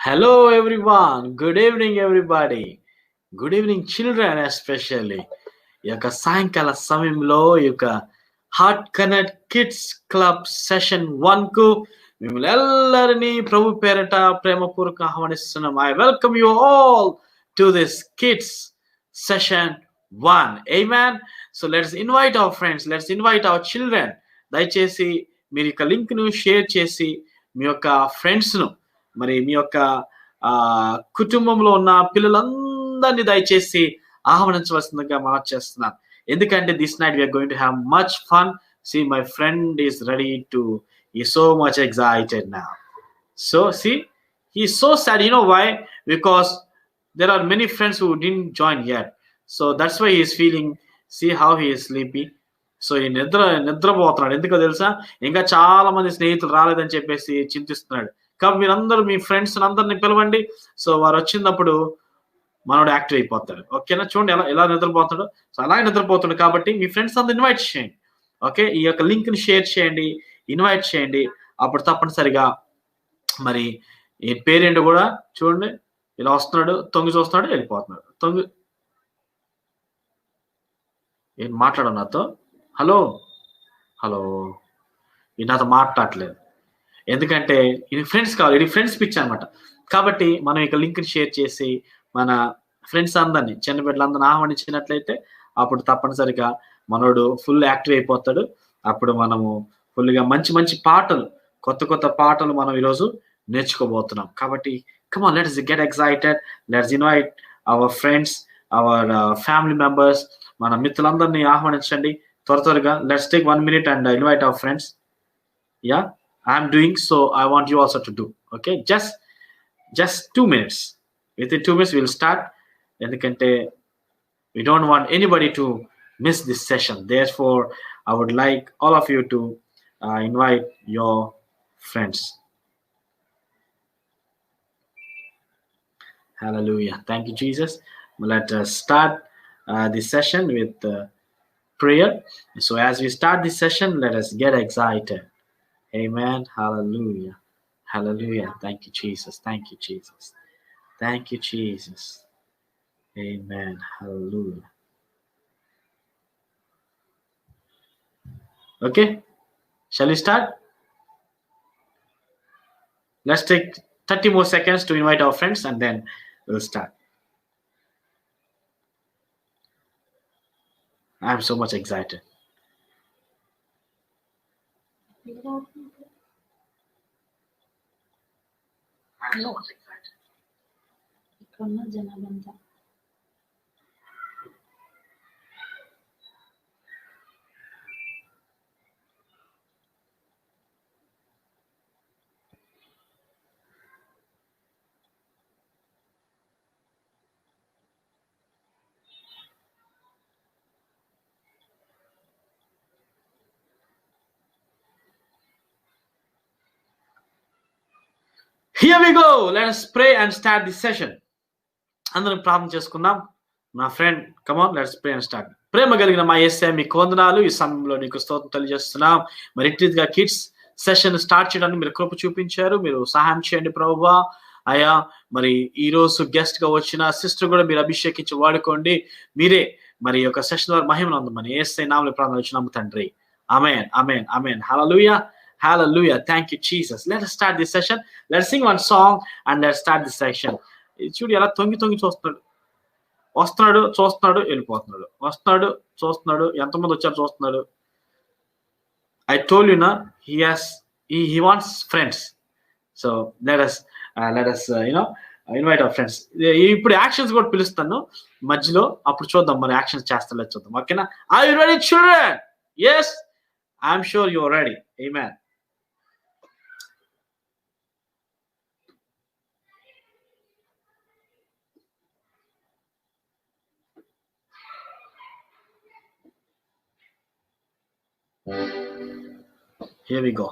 Hello, everyone. Good evening, everybody. Good evening children especially ఈ యొక్క సాయంకాల సమయంలో ఈ యొక్క heart connect kids club session 1 కు మిమ్మల్ని ಎಲ್ಲరినీ ప్రభు పేరట ప్రేమపూర్వక ఆహ్వానిస్తున్నాం. I welcome you all to this kids session 1. Amen. So let's invite our friends, let's invite our children. దయచేసి మీరు యొక్క లింక్ ను షేర్ చేసి మీ యొక్క ఫ్రెండ్స్ ను మరి మీ యొక్క కుటుంబంలో ఉన్న పిల్లలందరినీ దయచేసి ఆహ్వానించవలసిందిగా మనం చేస్తున్నాం. ఎందుకంటే this night we're going to have much fun. See, my friend is ready to, he's so much excited now. So see, he's so sad. You know why? Because there are many friends who didn't join yet. So that's why he is feeling, see how he is sleepy. So ఈ నిద్రపోతున్నాడు. ఎందుకో తెలుసా? ఇంకా చాలా మంది స్నేహితులు రాలేదని చెప్పేసి చింతిస్తున్నాడు. కాబట్టి మీరందరూ మీ ఫ్రెండ్స్ అందరిని పిలవండి. సో వారు వచ్చినప్పుడు మనోడు యాక్టివ్ అయిపోతాడు. ఓకేనా? చూడండి ఎలా నిద్రపోతాడు. సో అలాగే నిద్రపోతాడు. కాబట్టి మీ ఫ్రెండ్స్ అందరూ ఇన్వైట్ చేయండి. ఓకే, ఈ యొక్క లింక్ ని షేర్ చేయండి, ఇన్వైట్ చేయండి. అప్పుడు తప్పనిసరిగా మరి ఈ పేరేంటో కూడా చూడండి. ఇలా వస్తున్నాడు, తొంగి చూస్తున్నాడు, వెళ్ళిపోతున్నాడు. ఏం మాట్లాడు నాతో? హలో హలో, ఈ నాతో మాట్లాడలేదు. ఎందుకంటే ఇది ఫ్రెండ్స్ కావాలి, ఇది ఫ్రెండ్స్ పిచ్ అనమాట. కాబట్టి మనం ఇక లింక్ షేర్ చేసి మన ఫ్రెండ్స్ అందరినీ, చిన్న బిడ్డలందరినీ ఆహ్వానించినట్లయితే అప్పుడు తప్పనిసరిగా మనోడు ఫుల్ యాక్టివ్ అయిపోతాడు. అప్పుడు మనము ఫుల్గా మంచి మంచి పాటలు, కొత్త పాటలు మనం ఈరోజు నేర్చుకోబోతున్నాం. కాబట్టి come on, let's get excited. Let's invite our friends, our family members. మన మిత్రులందరినీ ఆహ్వానించండి త్వరగా. Let's take 1 minute and invite our friends. Yeah, I'm doing, so I want you also to do. Okay, just 2 minutes. Within 2 minutes we'll start. Endukante we don't want anybody to miss this session. Therefore, I would like all of you to invite your friends. Hallelujah. Thank you, Jesus. Let us start this session with prayer. So as we start this session, let us get excited. Amen. Hallelujah. Hallelujah. Thank you, Jesus. Thank you, Jesus. Thank you, Jesus. Amen. Hallelujah. Okay, shall we start? Let's take 30 more seconds to invite our friends and then we'll start. I'm so much excited. I'm so much excited. Here we go. Let us pray and start this session. అందరం ప్రార్థన చేసుకుందాం. నా friend, come on, let's pray and start. ప్రేమ కలిగిన మా యేసయ్య, మీకు వందనాలు. ఈ సమయంలో నీకు స్తోత్రం తెలియజేస్తున్నాం. మరి ఇట్లా కిడ్స్ సెషన్ స్టార్ట్ చేయడానికి మీరు కృప చూపించారు. మీరు సహాయం చేయండి ప్రభువా. అయ్యా, మరి ఈ రోజు గెస్ట్ గా వచ్చిన సిస్టర్ కూడా మీరు అభిషేకించి వాడుకోండి. మీరే మరి యొక్క సెషన్ ద్వారా మహిమను అందమని యేసయ్య నామములో ప్రార్థన చేస్తున్నాము తండ్రి. ఆమేన్, ఆమేన్, ఆమేన్. హల్లెలూయా, hallelujah. Thank you, Jesus. Let us start this session. Let's sing one song and let's start this section. చూడు ఎలా తొంగి చూస్తున్నాడు. వస్తున్నాడు, చూస్తున్నాడు, వెళ్ళిపోతున్నాడు. వస్తున్నాడు, చూస్తున్నాడు, ఎంతమంది వచ్చారు చూస్తున్నాడు. I told you na, he wants friends. So let us invite our friends. ఇప్పుడు యాక్షన్స్ కూడా పిలుస్తాను మధ్యలో, అప్పుడు చూద్దాం మరి యాక్షన్స్ చేస్తా చూద్దాం. ఓకేనా? Are you ready, children? Yes, I'm sure you're ready. Amen. Here we go.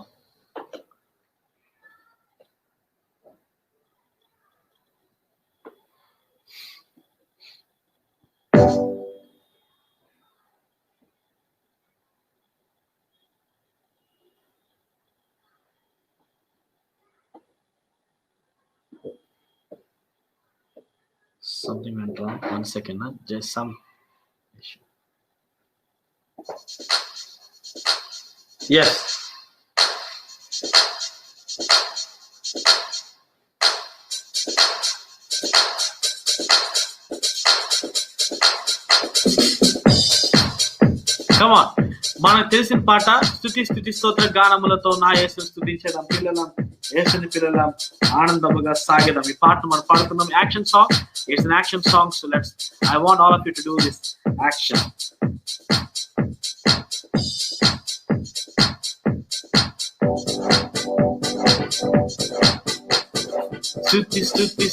something went wrong. 1 second, just some issue. Yes. Come on. మనకు తెలిసిన పాట స్తుతి స్తోత్ర గానములతో నా యేసుని స్తుతించేద్దాం పిల్లలం, యేసుని పిల్లలం, ఆనందముగా సాగేద్దాం. ఈ పాట మనం పాడుకుందాం. Action song. It's an action song, so I want all of you to do this action. స్తుతి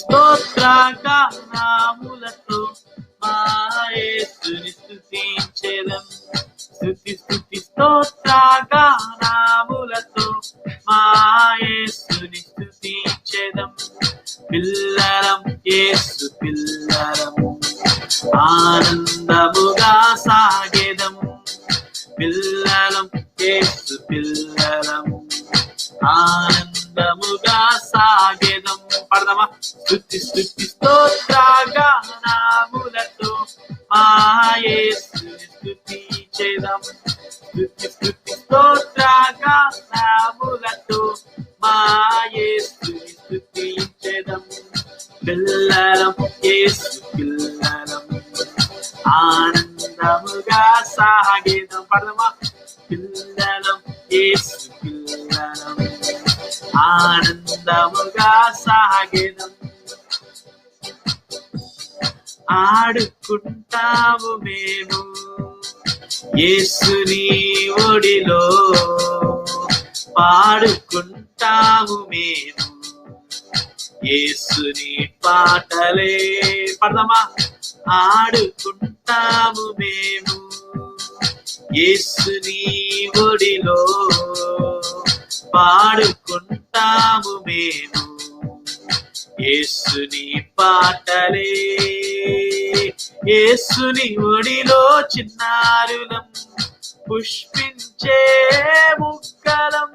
స్తోత్ర గానములతో మా యేసుని స్తుతించేద్దాం. స్తుతి స్తోత్ర గానములతో మా యేసుని స్తుతించేదం. పిల్లలం, యేసు పిల్లలం, ఆనందముగా సాగేదం. పిల్లలం, యేసు పిల్లలం, ఆనందముగా సాగేదం. పడదామా? స్తుతి స్తోత్ర గానములతో మా యేసుని స్తుతించేదం. స్తుతి స్తోత్ర గానములతో మా యేసుని స్తుతించేదం. పిల్లలం, యేసు పిల్లలం, ఆనందముగా సాగేదం. పడదామా? పిల్లలం, యేసు పిల్లలం, ఆనందముగా సాగేదం. ఆడుకుంటాము మేము యేసుని ఒడిలో, పాడుకుంటాము మేము యేసుని పాటలే. పడదామా? ఆడుకుంటాము మేము యేసుని ఒడిలో, పాడుకుంటాము మేము యేసుని పాటలే. యేసుని ఒడిలో చిన్నారులం, పుష్పించే ముక్కలం.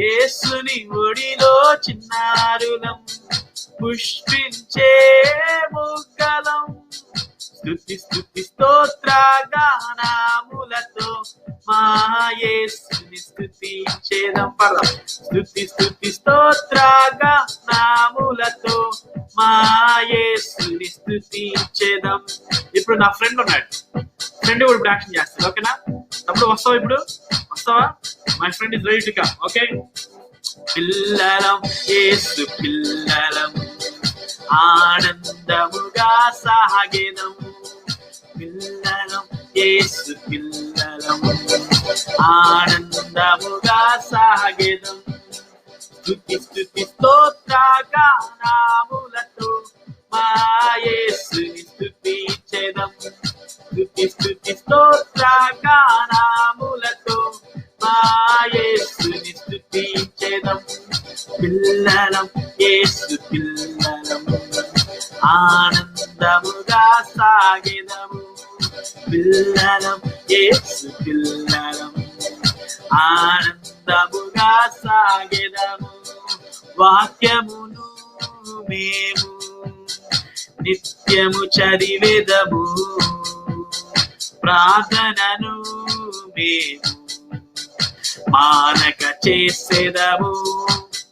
యేసుని ఒడిలో చిన్నారులం, పుష్పించే ముక్కలం. స్తుతి స్తోత్ర గానములతో మా యేసుని స్తుతించేదం. పడదాం. స్తుతి స్తోత్ర గానములతో మా యేసుని స్తుతించేదం. ఇప్పుడు నా ఫ్రెండ్ ఉన్నాడు, ఫ్రెండ్ కూడా ఇప్పుడు యాక్షన్ చేస్తాడు. ఓకేనా? అప్పుడు వస్తావా? ఇప్పుడు వస్తావా? My friend is ready to come. Okay? పిల్లలం, యేసు పిల్లలం, ఆనందముగా సాగేదం. పిల్లలం, యేసు పిల్లలం, ఆనందముగా సాగేదం. స్తుతి స్తోత్ర గానములతో మా యేసుని స్తుతించేదం. స్తుతి స్తోత్ర గానములతో మా యేసుని స్తుతించేదం. పిల్లలం, యేసు పిల్లలం, ఆనందముగా సాగేదము. పిల్లలం, యేసు పిల్లలం, ఆనందముగా సాగేదము. వాక్యమును మేము నిత్యము చదివేదము, ప్రార్థనను మేము మానక చేసేదము.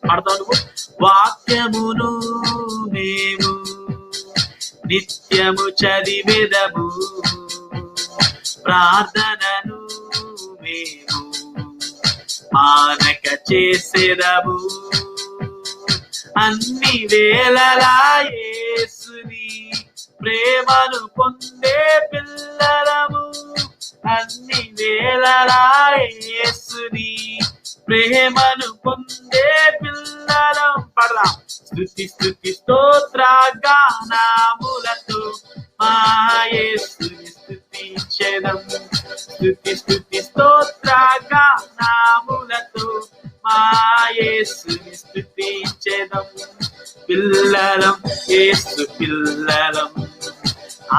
పడతావు? వాక్యమును మేము నిత్యము చదివేదము, ప్రార్థనను మేము మానక చేసేదము. అన్ని వేళలా యేసుని ప్రేమను పొందే పిల్లలము. అన్ని వేళలా యేసుని ప్రేమను పొందే పిల్లలం. పడదాం. స్తుతి స్తోత్ర గానములతో మా యేసుని స్తుతించేదం. స్తుతి స్తోత్ర గానములతో మా యేసుని స్తుతించేదం. పిల్లలం, యేసు పిల్లలం,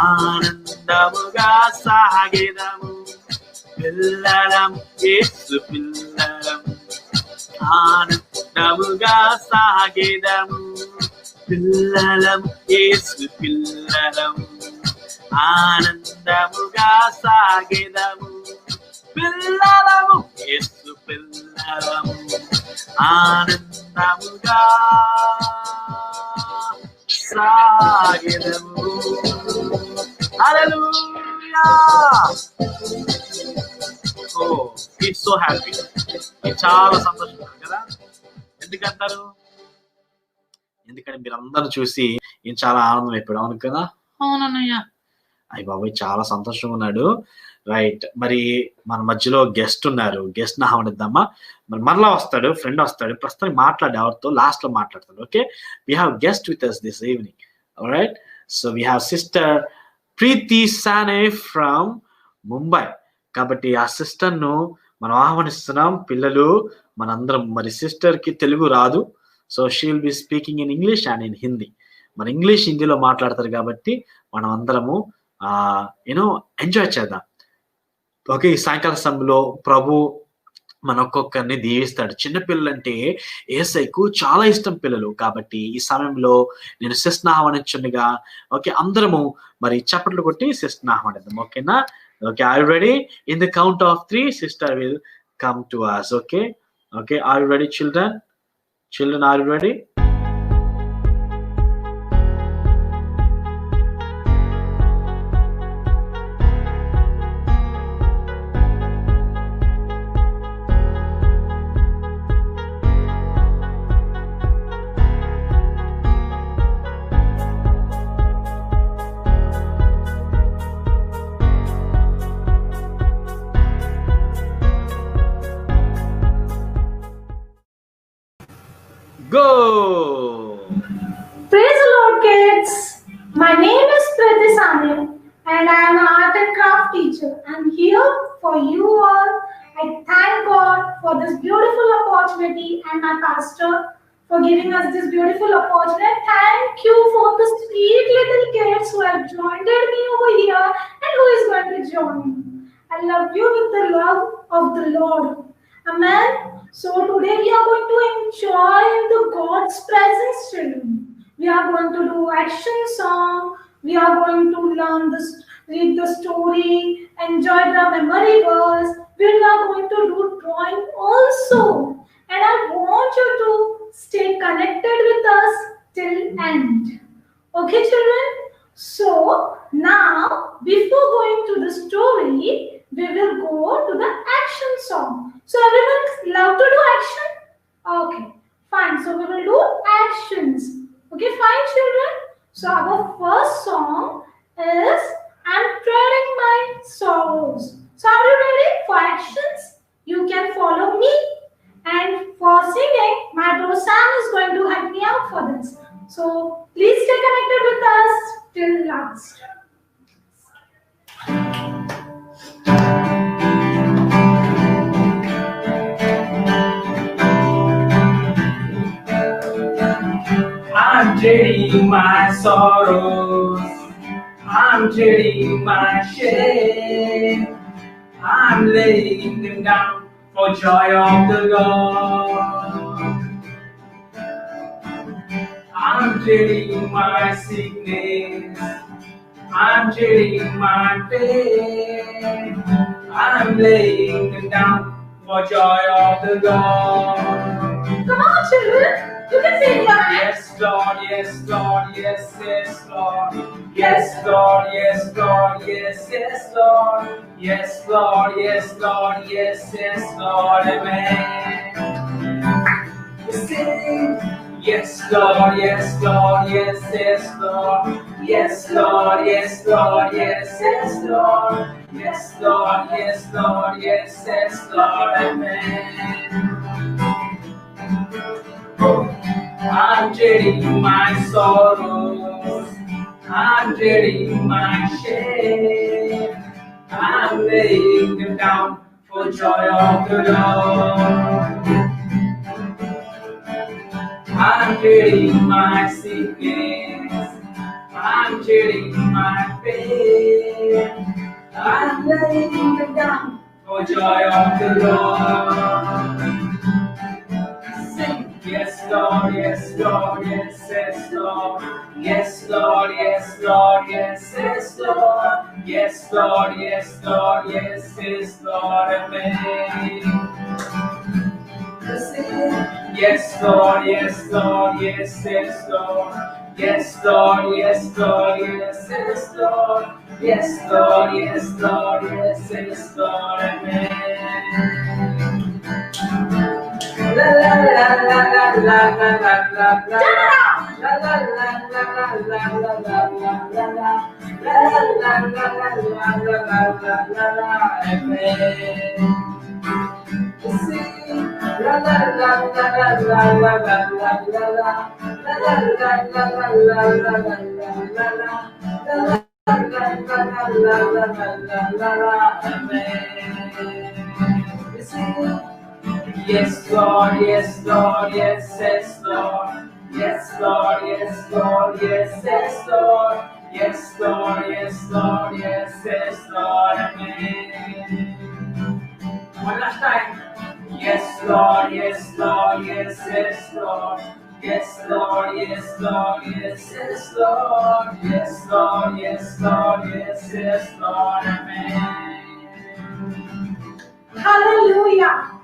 ఆనందముగా సాగేదము. పిల్లలం, యేసు పిల్లలం, ఆనందముగా సాగేదము. పిల్లలం యేసు పిల్లలం ఆనందముగా సాగెదము పిల్లలము యేసు పిల్లలము ఆనందముగా సాగెదము హల్లెలూయా he's so happy చాలా సంతోషంగా కదా ఎందుకంటారు ఎందుకంటే మీరు అందరూ చూసి ఈయన చాలా ఆనందం అయిపోయాడు అవును కదా అవునన్నయ్య అయ్య బాబాయ్ చాలా సంతోషంగా ఉన్నాడు రైట్ మరి మన మధ్యలో గెస్ట్ ఉన్నారు గెస్ట్ ని ఆహ్వానిద్దామా మరి మరలా వస్తాడు ఫ్రెండ్ వస్తాడు ప్రస్తుతం మాట్లాడే ఎవరితో లాస్ట్ లో మాట్లాడతాడు okay we have guest with us this evening alright so we have sister Preethi Sane from Mumbai కాబట్టి ఆ సిస్టర్ ను మనం ఆహ్వానిస్తున్నాం పిల్లలు మనందరం మరి సిస్టర్ కి తెలుగు రాదు so she will be speaking in English and in Hindi మరి ఇంగ్లీష్ హిందీలో మాట్లాడతారు కాబట్టి మనం అందరము యూనో ఎంజాయ్ చేద్దాం ఓకే ఈ సాయంకాల సమయంలో ప్రభు మన ఒక్కొక్కరిని దీవిస్తాడు చిన్నపిల్లలు అంటే యేసయ్యకు చాలా ఇష్టం పిల్లలు కాబట్టి ఈ సమయంలో నేను సిస్టర్ని ఆహ్వానించుండగా ఓకే అందరము మరి చప్పట్లు కొట్టి సిస్టర్ని ఆహ్వానిద్దాం ఓకేనా okay are you ready in the count of 3 sister will come to us okay are you ready children are you ready Go! Praise the Lord, kids. My name is Priti Sane and I am an art and craft teacher. I'm here for you all. I thank God for this beautiful opportunity and my pastor for giving us this beautiful opportunity. Thank you for the sweet little kids who have joined me over here and who is going to join me. I love you with the love of the Lord. Amen. So today we are going to enjoy the God's presence, children. We are going to do action song. We are going to read the story, enjoy the memory verse. We are going to do drawing also. And I want you to stay connected with us till end. Okay, children? So now, before going to the story, we will go to the action song. So everyone love to do action? Okay, fine. So we will do actions. Okay, fine, children. So our first song is I'm Treading My Sorrows. So are you ready for actions? You can follow me. And for singing, my bro Sam is going to help me out for this. So please stay connected with us till last. I'm treading my sorrows, I'm treading my shame, I'm laying them down for joy of the Lord. I'm treading my sickness, I'm treading my pain, I'm laying them down for joy of the Lord. Come on, children. You can sing your hands. Yes, Lord, yes, Lord, yes, yes, Lord. Yes, Lord, yes, Lord, yes, yes, Lord. Yes, Lord, yes, Lord, yes, yes, Lord, amen. Sing. Yes, Lord, yes, Lord, yes, yes, Lord. Yes, Lord, yes, Lord, yes, yes, Lord. Yes, Lord, yes, Lord, yes, yes, Lord, amen. I'm dreading my sorrows, I'm dreading my shame, I'm laying them down for joy of the Lord. I'm dreading my sickness, I'm dreading my pain, I'm laying them down for joy of the Lord. Sing, yes, Lord, yes, Lord, yes, yes, Lord. Yes, Lord, yes, Lord, yes, yes, Lord. Yes, Lord, yes, Lord, yes, yes, Lord, amen. Yes, Lord, yes, Lord, yes, yes, Lord. Yes, Lord, yes, Lord, yes, yes, Lord. Yes, Lord, yes, Lord, yes, yes, Lord, amen. La la la la la la la la la la. La la la la la la la la la la la. La la la la la la la la la la. Amen. Sing. La la la la la la la la la la la. La la la la la la la la la la la. La la la la la la la la la la. Amen. Sing. Yes, Lord, yes, Lord, yes, yes, Lord. Yes, Lord, yes, Lord, yes, yes, Lord. Yes, Lord, yes, Lord, yes, yes, Lord. Amen. One last time. Yes, Lord, yes, Lord, yes, yes, Lord. Yes, Lord, yes, Lord, yes, yes, Lord. Yes, Lord, yes, Lord, yes, yes, Lord. Amen. Hallelujah.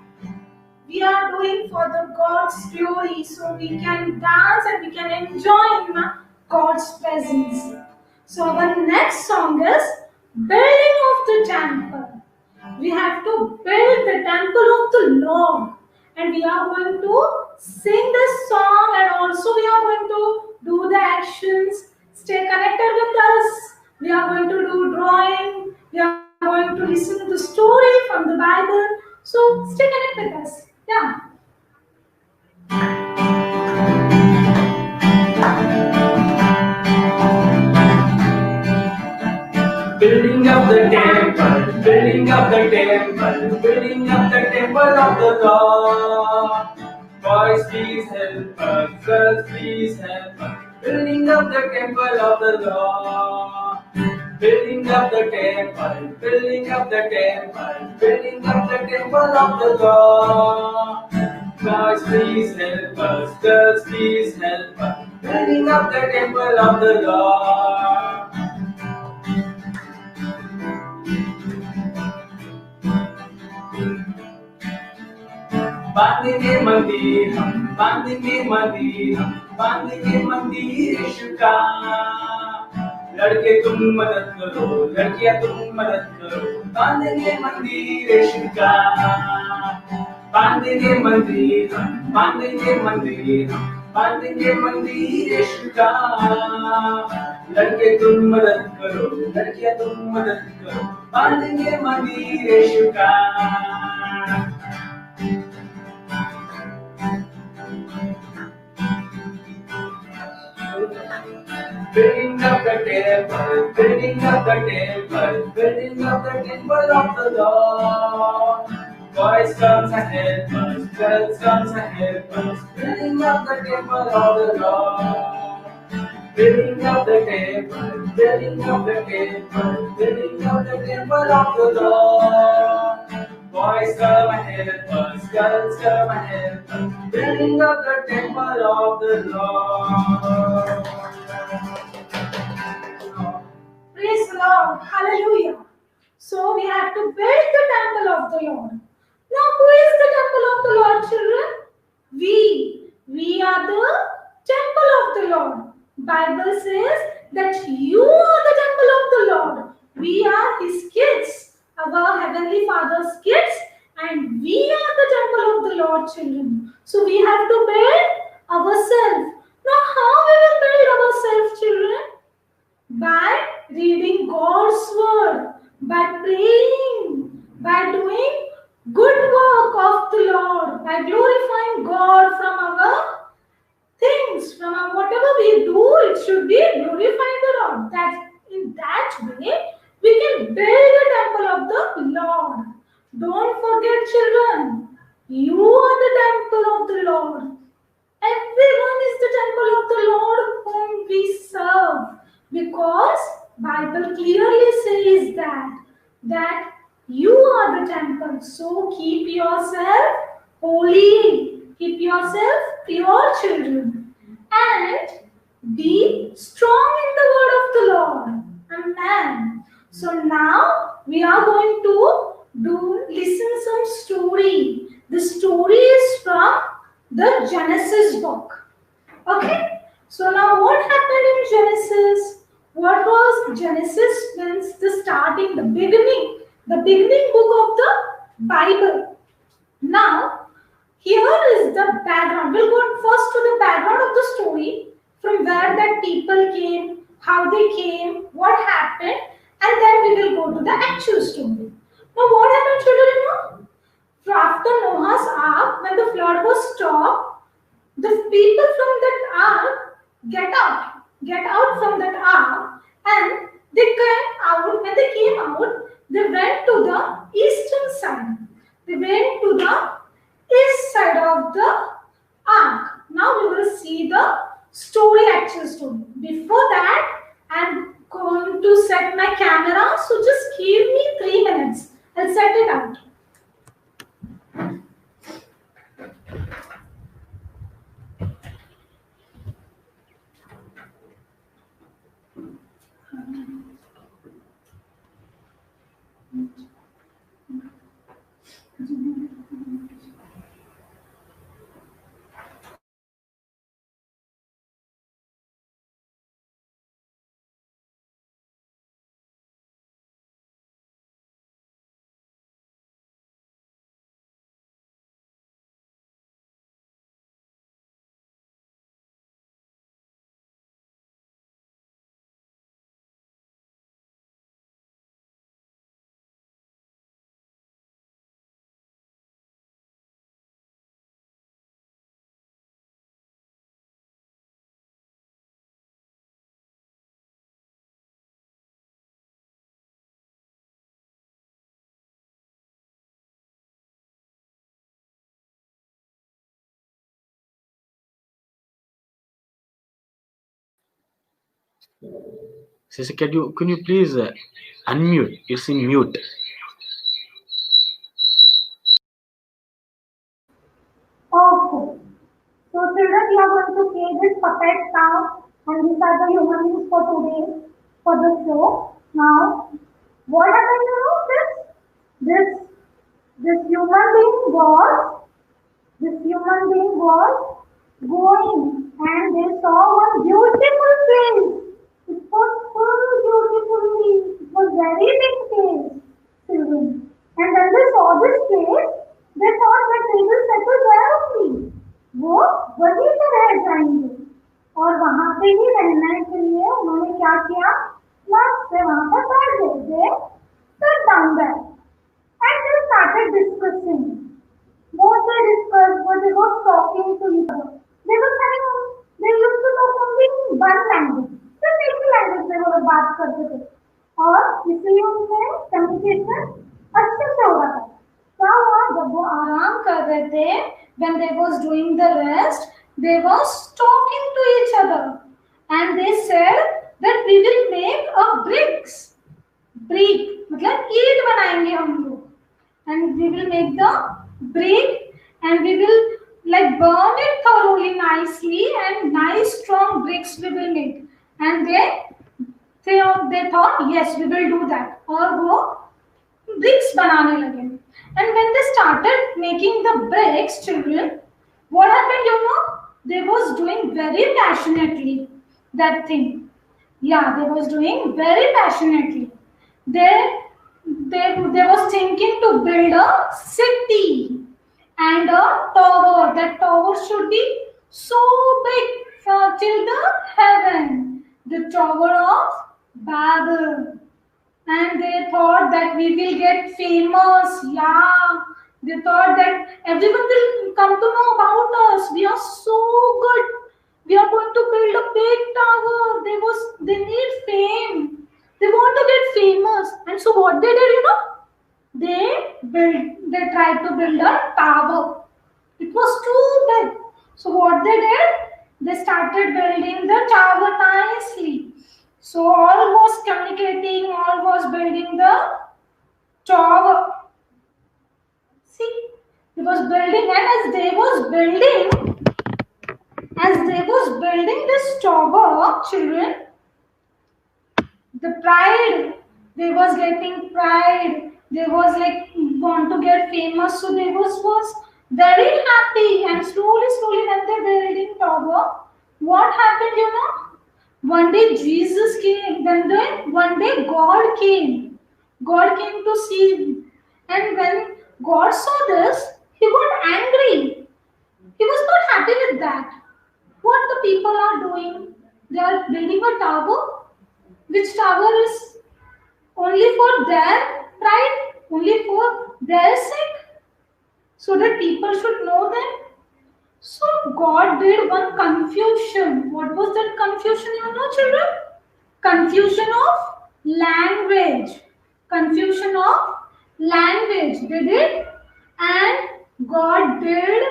We are doing for the God's glory, so we can dance and we can enjoy in God's presence. So our next song is Building of the Temple. We have to build the temple of the Lord, and we are going to sing this song, and also we are going to do the actions. Stay connected with us. We are going to do drawing. We are going to listen to the story from the Bible. So stay connected with us. Yeah. Building up the temple, building up the temple, building up the temple of the Lord. Boys, please help us, girls, please help us. Building up the temple of the Lord. Building up the temple, building up the temple, building up the temple of the Lord. Boys, please help us, girls, please help us. Building up the temple of the Lord. बांधेंगे मंदिर हम, बांधेंगे मंदिर हम, बांधेंगे मंदिर यीशु का। लड़के तुम मदद करो, लड़कियां तुम मदद करो, बांधेंगे मंदिर यीशु का। बांधेंगे मंदिर हम, बांधेंगे मंदिर हम, बांधेंगे मंदिर यीशु का। लड़के तुम मदद करो, लड़कियां तुम मदद करो, बांधेंगे मंदिर यीशु का। Building up the temple, building up the temple, building up the temple of the Lord. Boys comes and help us, girls comes and help us, building up the temple of the Lord. Building up the temple, building up the temple, building up the temple of the Lord. Boys come and help us, girls come and help us, building up the temple of the Lord. Praise the Lord. Hallelujah. So we have to build the temple of the Lord. Now, who is the temple of the Lord, children? We. We are the temple of the Lord. Bible says that you are the temple of the Lord. We are His kids, our Heavenly Father's kids, and we are the temple of the Lord, children. So we have to build ourselves. Now, how we will build ourselves, children? By reading God's word, by praying, by doing good work of the Lord, by glorifying God from our things, from our whatever we do, it should be glorifying the Lord. That in that way we can build the temple of the Lord. Don't forget, children, you are the temple of the Lord. Everyone is the temple of the Lord whom we serve. Because Bible clearly says that you are the temple. So keep yourself holy. Keep yourself pure children and be strong in the word of the Lord. Amen. So now we are going to listen some story. The story is from the Genesis book. Okay. So now what happened in Genesis? What was Genesis means the starting, the beginning book of the Bible. Now, here is the background. We'll go first to the background of the story, from where that people came, how they came, what happened, and then we will go to the actual story. Now, what happened, children? So after Noah's ark, when the flood was stopped, the people from that ark get out from that ark, and they came out. When they came out, they went to the eastern side. They went to the east side of the ark. Now we will see the story, actual story. Before that, I'm going to set my camera. So just give me 3 minutes. I'll set it out. Sisi, can you please unmute? It's in mute. Okay. So children, we are going to play this puppet now, and these are the human beings for today, for the show. Now, what happened? This this human being was going, and they saw one beautiful place. It was full beautifully. It was very big place, children. And when they saw this place, they thought that they will settle there only. वो वहीं पे रह जाएंगे और वहां पे ही रहने के लिए उन्होंने क्या किया, लास्ट से वहां पर बैठ गए. They sat down there and they started discussing. What they discussed, what they were talking to each other. They were having, they used to talk only in one language. सिर्फ एक ही लैंग्वेज में वो लोग बात करते थे और इसलिए उनमें कम्युनिकेशन अच्छे से हो रहा था. क्या हुआ, जब वो आराम कर रहे थे, when they was doing the rest, they was talking to each other and they said that we will make a brick मतलब ईंट बनाएंगे हम लोग, and we will make the brick and we will like burn it thoroughly nicely and nice strong bricks we will make. And they thought yes we will do that और वो bricks बनाने लगे. And when they started making the bricks, children, what happened? They was doing very passionately that thing. Yeah, they was doing very passionately. They was thinking to build a city and a tower. That tower should be so big till the heaven. The Tower of Babel. And they thought that we will get famous. Yeah, they thought that everyone will come to know about us. We are so good. We are going to build a big tower. They need fame. They want to get famous. And so what they did, they tried to build a tower. It was too big. So what they did, they started building the tower nicely. So all was communicating, all was building the tower. See, he was building, and as they was building, as they was building this tower, children, the pride, they was getting pride, they was like want to get famous, so they was very happy, and slowly when they're building tower, what happened, you know? One day Jesus came, then one day God came. God came to see him. And when God saw this, he got angry. He was not happy with that. What the people are doing? They are building a tower. Which tower is only for their pride, only for their sake, so that people should know them. So God did one confusion. What was that confusion, you know, children? Confusion of language. Confusion of language. They did, and God did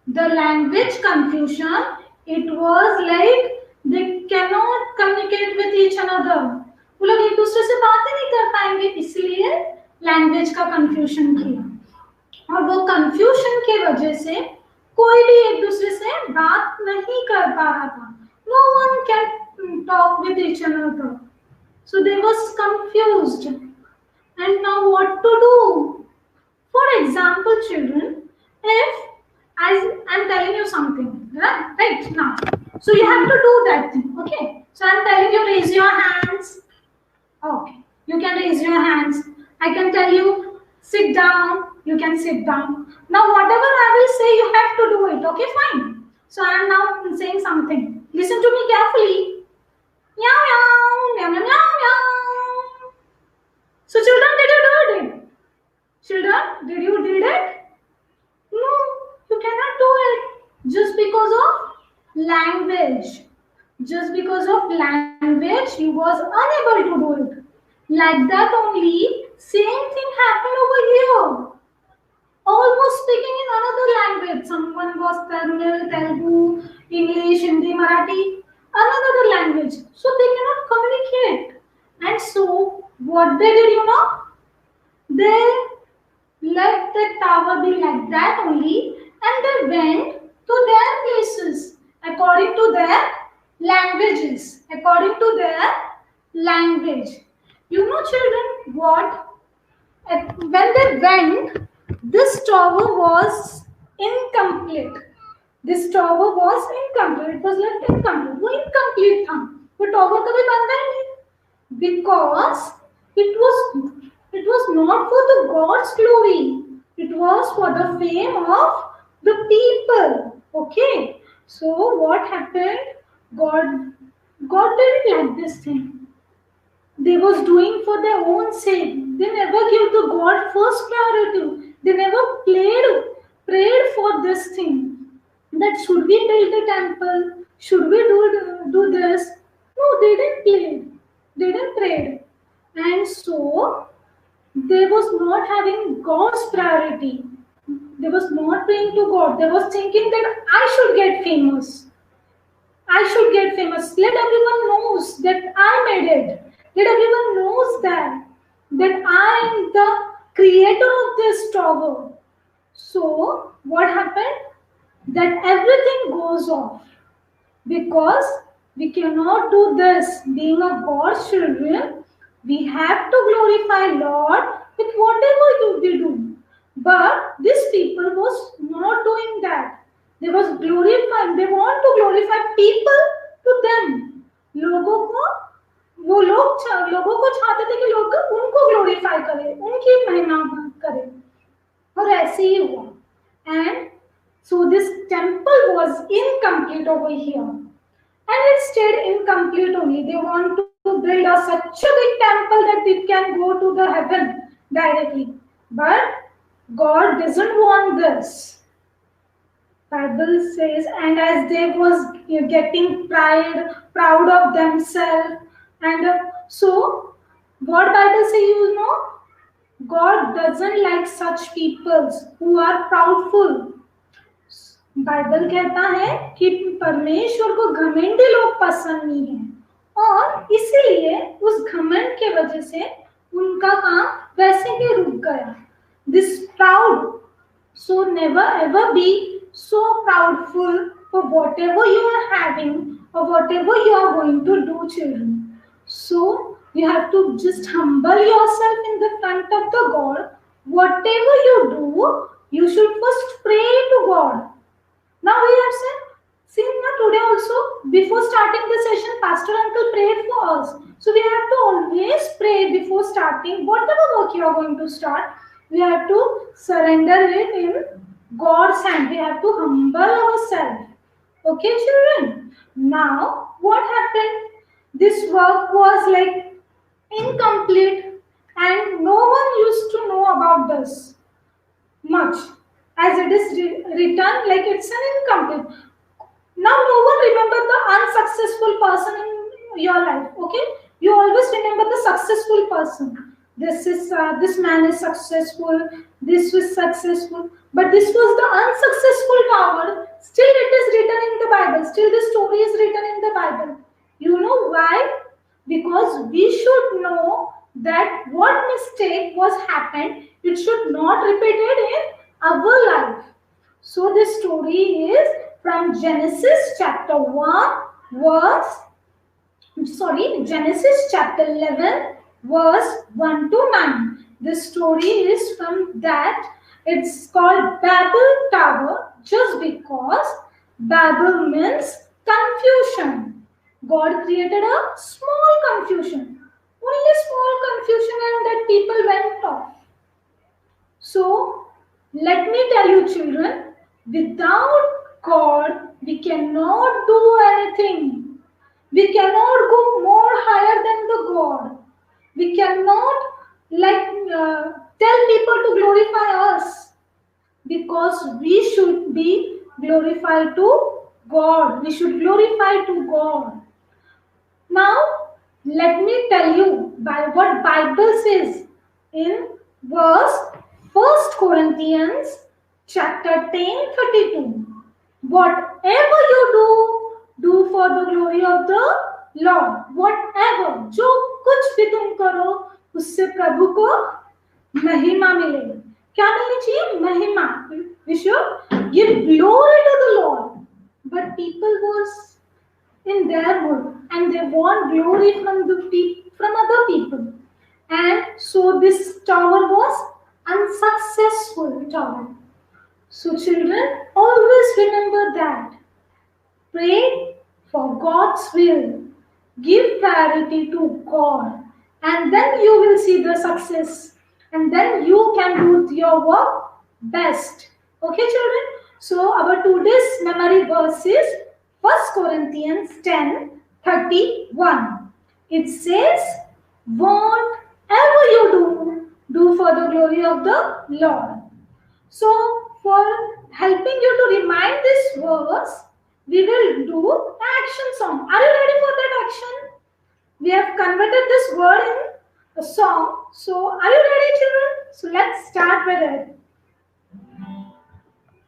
the language confusion. It was like they cannot communicate with each another. वो लोग एक दूसरे से बातें नहीं कर पाएंगे, इसलिए लैंग्वेज का कंफ्यूजन किया, और वो कंफ्यूजन की वजह से कोई भी एक दूसरे से बात नहीं कर पा रहा था. No one can talk with each another. So they was confused. And now what to do? For example, children, if I'm telling you something, right now, so you have to do that thing, okay? So I'm telling you, raise your hands. Okay, you can raise your hands. I can tell you, sit down. You can sit down. Now, whatever I will say, you have to do it. Okay, fine. So I am now saying something. Listen to me carefully. Meow meow meow meow meow meow. So, children, did you do it? Children, did you did it? No, you cannot do it just because of language. Just because of language, you was unable to do it. Like that only, same thing happened over here. Almost speaking in another language. Someone was Tamil, Telugu, English, Hindi, Marathi, another language. So they cannot communicate. And so, what they did, you know? They let the tower be like that only, and they went to their places according to their languages, according to their language. You know, children, what? When they went, this tower was incomplete. This tower was incomplete. It was left incomplete. वो incomplete था. वो tower कभी बनता ही नहीं. Because it was not for the God's glory. It was for the fame of the people. Okay. So what happened? God did it like this thing. They was doing for their own sake. They never give to God first priority. They never prayed for this thing. That should we build a temple? Should we do this? No, they didn't play. They didn't pray. And so they was not having God's priority. They was not praying to God. They was thinking that I should get famous. I should get famous. Let everyone knows that I made it. Let everyone knows that I am the creator of this tower. So what happened? That everything goes off, because we cannot do this. Being a God's children, we have to glorify Lord with whatever we do. But these people was not doing that. They was glorifying. They want to glorify people to them. लोगों को चाहते थे कि लोग उनको glorify करें, उनकी महिमा करें, और ऐसे ही हुआ. And so this temple was incomplete over here, and it stayed incomplete only. They want to build such a big temple that it can go to the heaven directly, but God doesn't want this. Bible says, and as they was getting proud of themselves, and so what Bible say, you know, God doesn't like such people who are proudful. Bible कहता है कि परमेश्वर को घमंडी लोग पसंद नहीं है, और इसीलिए उस घमंड के वजह से उनका काम वैसे ही रुक गया. This proud, so never ever be so proudful for whatever you are having or whatever you are going to do, children. So you have to just humble yourself in the front of the God. Whatever you do, you should first pray to God. Now we have seen now today also, before starting the session, Pastor Uncle prayed for us. So we have to always pray before starting whatever work you are going to start. We have to surrender it in God's hand. We have to humble ourselves. Okay, children? Now, what happened? This work was like incomplete and no one used to know about this much, as it is written like it's an incomplete. Now no one remember the unsuccessful person in your life. Okay, you always remember the successful person. This man is successful, this was successful, but this was the unsuccessful tower. Still it is written in the Bible, still the story is written in the Bible. You know why? Because we should know that what mistake was happened, it should not repeated in our life. So this story is from Genesis chapter 11 verse 1 to 9. This story is from that. It's called Babel Tower just because Babel means confusion. God created a small confusion. Only small confusion and that people went off. So, let me tell you children, without God, we cannot do anything. We cannot go more higher than the God. We cannot tell people to glorify us because we should be glorified to God. We should glorify to God. Now, let me tell you by what Bible says in verse 1 Corinthians chapter 10:32. Whatever you do for the glory of the Lord. Whatever, जो कुछ भी तुम करो उससे प्रभु को महिमा मिलेगी. क्या मिलनी चाहिए? महिमा. We should give glory to the Lord. But people was in their mood and they want glory from other people. And so this tower was unsuccessful tower. So children, always remember that. Pray for God's will. Give priority to God. And then you will see the success. And then you can do your work best. Okay children? So our today's memory verse is 1 Corinthians 10:31. It says, whatever you do for the glory of the Lord. So, for helping you to remind this verse, we will do an action song. Are you ready for that action? We have converted this word in a song. So, are you ready, children? So, let's start with it.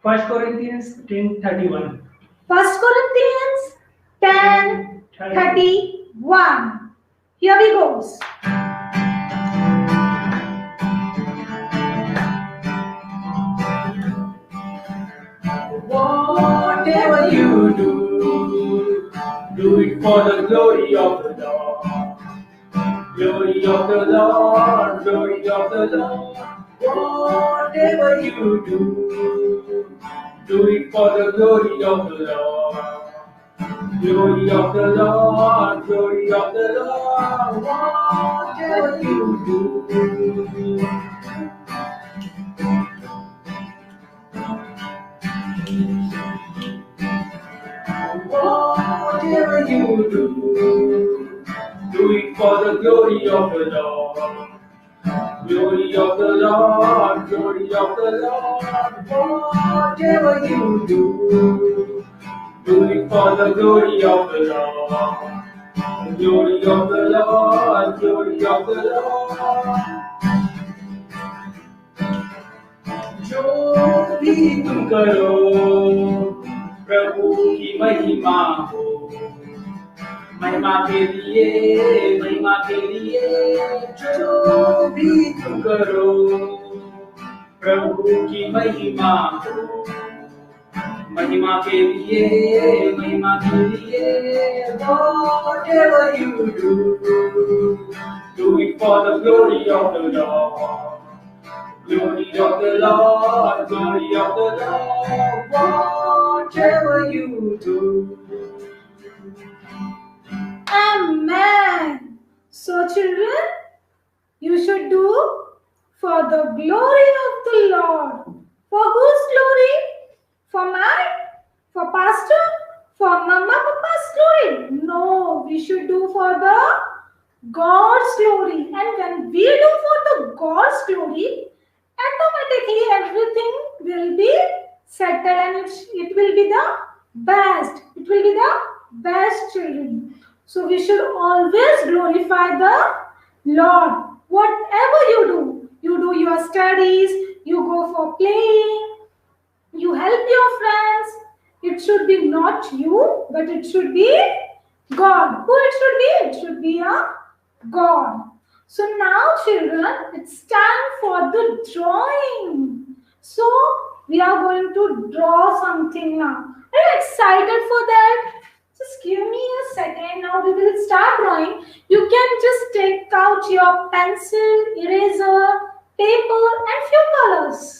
1 Corinthians 10:31. 1 Corinthians 10:31. Here we go. Whatever you do it for the glory of the Lord. Glory of the Lord, glory of the Lord. Whatever you do it for the glory of the Lord. Glory of the Lord, glory of the Lord. Whatever you do. Whatever you do it for the glory of the Lord. Glory of the Lord, glory of the Lord. Whatever you do it for the glory of the Lord. Glory of the Lord, glory of the Lord. जो भी तुम करो प्रभु की महिमा हो. महिमा के लिए जो भी तुम करो प्रभु की महिमा हो. महिमा के लिए whatever you do it for the glory of the Lord. Glory of the Lord, glory of the Lord, whatever you do. Amen. So children, you should do for the glory of the Lord. For whose glory? For mine? For pastor? For mama papa's glory? No, we should do for the God's glory. And when we do for the God's glory, automatically everything will be settled and it will be the best. It will be the best, children. So we should always glorify the Lord. Whatever you do your studies, you go for playing, you help your friends, it should be not you, but it should be God. Who it should be? It should be a God. So now children, it's time for the drawing. So we are going to draw something now. Are you excited for that? Just give me a second. Now we will start drawing. You can just take out your pencil, eraser, paper and few colors.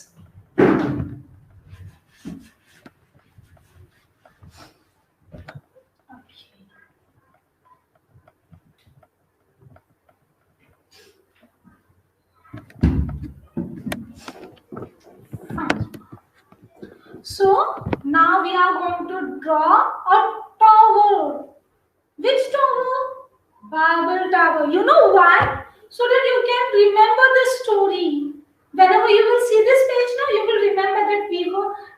So now we are going to draw a tower. Which tower? Babel Tower. You know why? So that you can remember the story. Whenever you will see this page now, you will remember that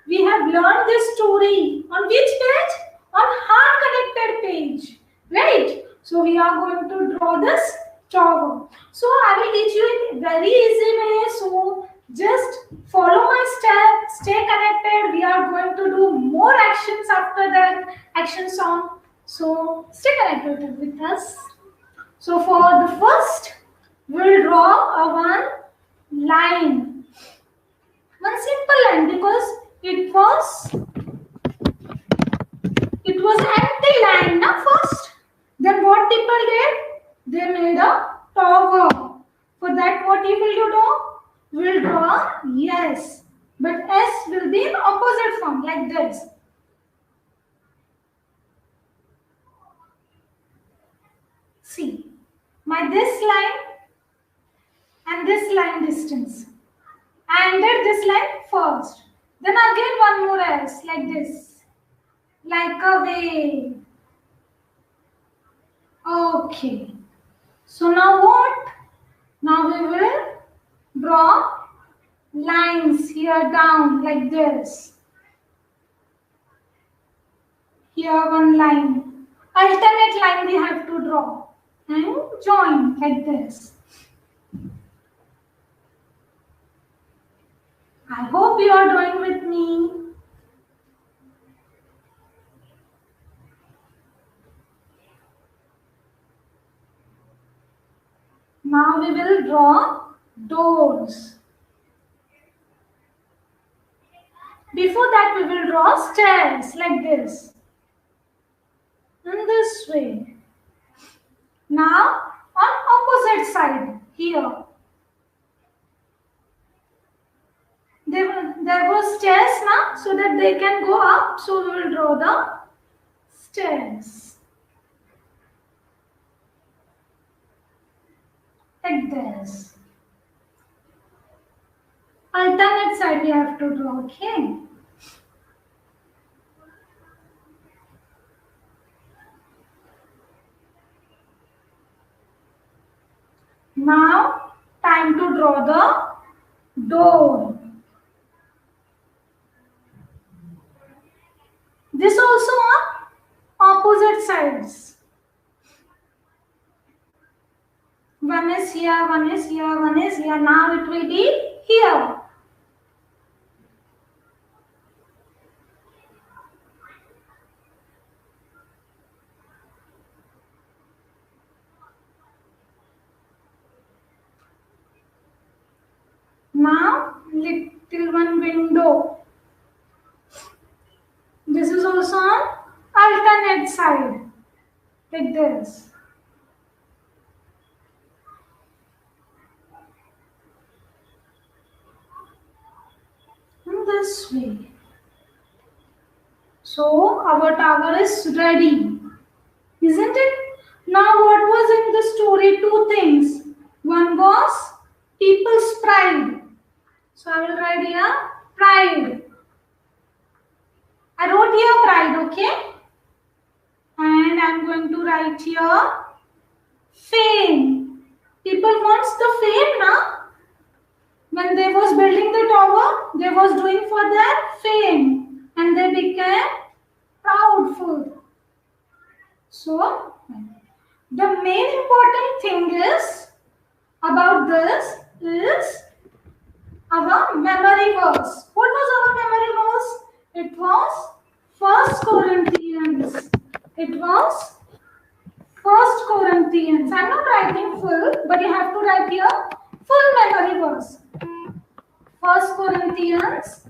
we have learned this story. On which page? On heart connected page. Right? So we are going to draw this tower. So I will teach you in very easy way. So just follow my step, stay connected. We are going to do more actions after that action song. So stay connected with us. So for the first, we'll draw a one line. One simple line because it was empty line now first. Then what people did? They made a tower. For that what you will do? We'll draw yes. But S will be in opposite form like this. See, this line and this line distance. I ended this line first. Then again one more S like this. Like a wave. Okay. So now what? Now we will draw lines here down like this. Here one line. Alternate line we have to draw and join like this. I hope you are doing with me. Now we will draw doors. Before that we will draw stairs like this. In this way. Now on opposite side here. There were stairs now so that they can go up. So we will draw the stairs. Like this. Alternate side we have to draw, okay? Now, time to draw the door. This also on opposite sides. One is here, one is here, one is here. Now it will be here. Now, little one window. like this. In this way. So our tower is ready, isn't it? Now what was in the story? Two things. One was people's pride. So I will write here pride. I wrote here pride, okay? And I'm going to write here fame. People wants the fame now. When they was building the tower, they was doing for their fame and they became proudful. So the main important thing is about this is our memory verse. What was our memory verse? It was 1 Corinthians. It was 1 Corinthians. I'm not writing full, but you have to write here full memory verse. 1 Corinthians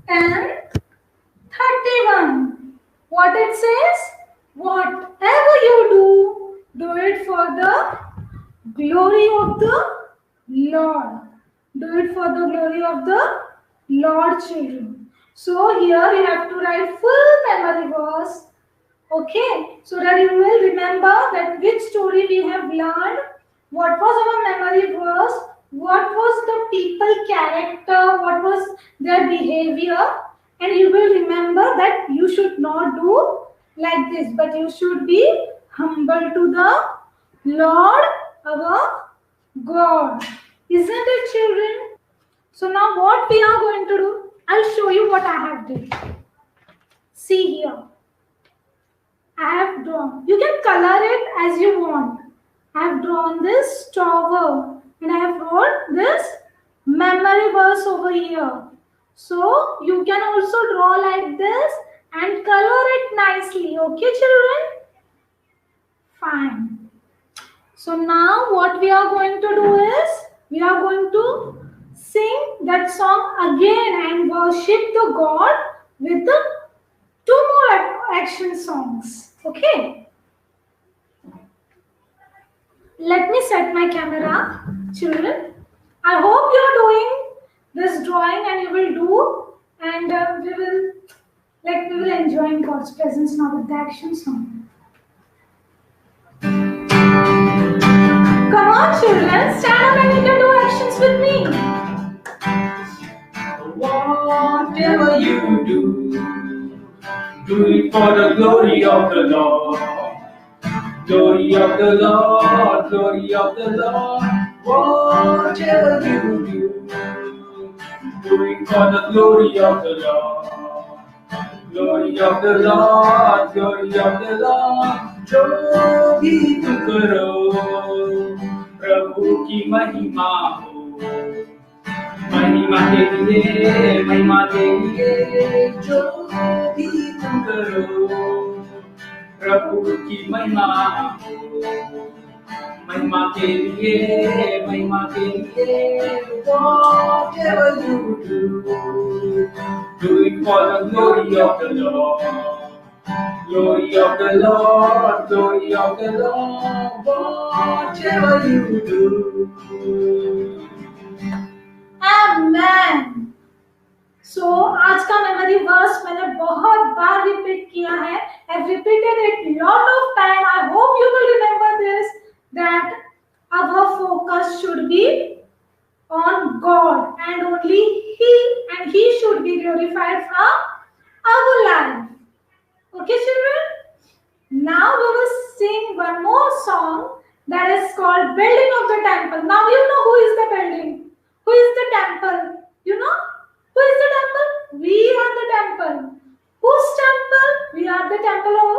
10:31. What it says? Whatever you do it for the glory of the Lord. Do it for the glory of the Lord, children. So here you have to write full memory verse. Okay, so that you will remember that which story we have learned, what was our memory verse, what was the people character, what was their behavior, and you will remember that you should not do like this, but you should be humble to the Lord our God. Isn't it, children? So now what we are going to do, I'll show you what I have done. See here. I have drawn. You can color it as you want. I have drawn this tower and I have wrote this memory verse over here. So you can also draw like this and color it nicely. Okay, children? Fine. So now what we are going to do is we are going to sing that song again and worship the God with the two more action songs. Okay. Let me set my camera, children. I hope you are doing this drawing and you will do, and we will enjoy God's presence now with the action song. Come on, children, stand up and you can do actions with me. Whatever you do it for the glory of the Lord. Glory of the Lord, glory of the Lord. Whatever you do it for the glory of the Lord. Glory of the Lord, glory of the Lord. जो भी तुम करो प्रभु की महिमा हो, महिमा के लिए जो भी तुम करो प्रभु की महिमा हो, महिमा के लिए whatever you do it for the glory of the Lord. Glory of the Lord, glory of the Lord, whatever you do. Amen. So आज का मेमोरी वर्स मैंने बहुत बार रिपीट किया है. I've repeated it lot of time. I hope you will remember this, that our focus should be on God and only He should be glorified from our life. Okay, children? Now we will sing one more song that is called Building of the Temple. Now you know who is the building. Who is the temple? You know? Who is the temple? We are the temple. Whose temple? We are the temple of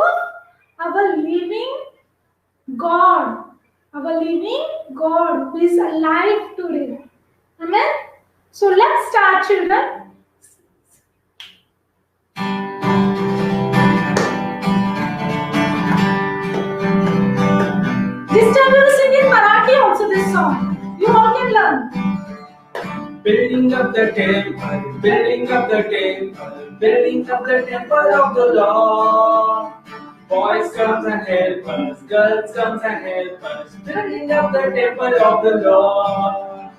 our living God. Our living God who is alive today. Amen? So let's start, children. This time we will sing in Marathi also this song. You all can learn. Building up the temple, building up the temple, building up the temple of the Lord. Boys comes and help us, girls comes and help us, building up the temple of the Lord.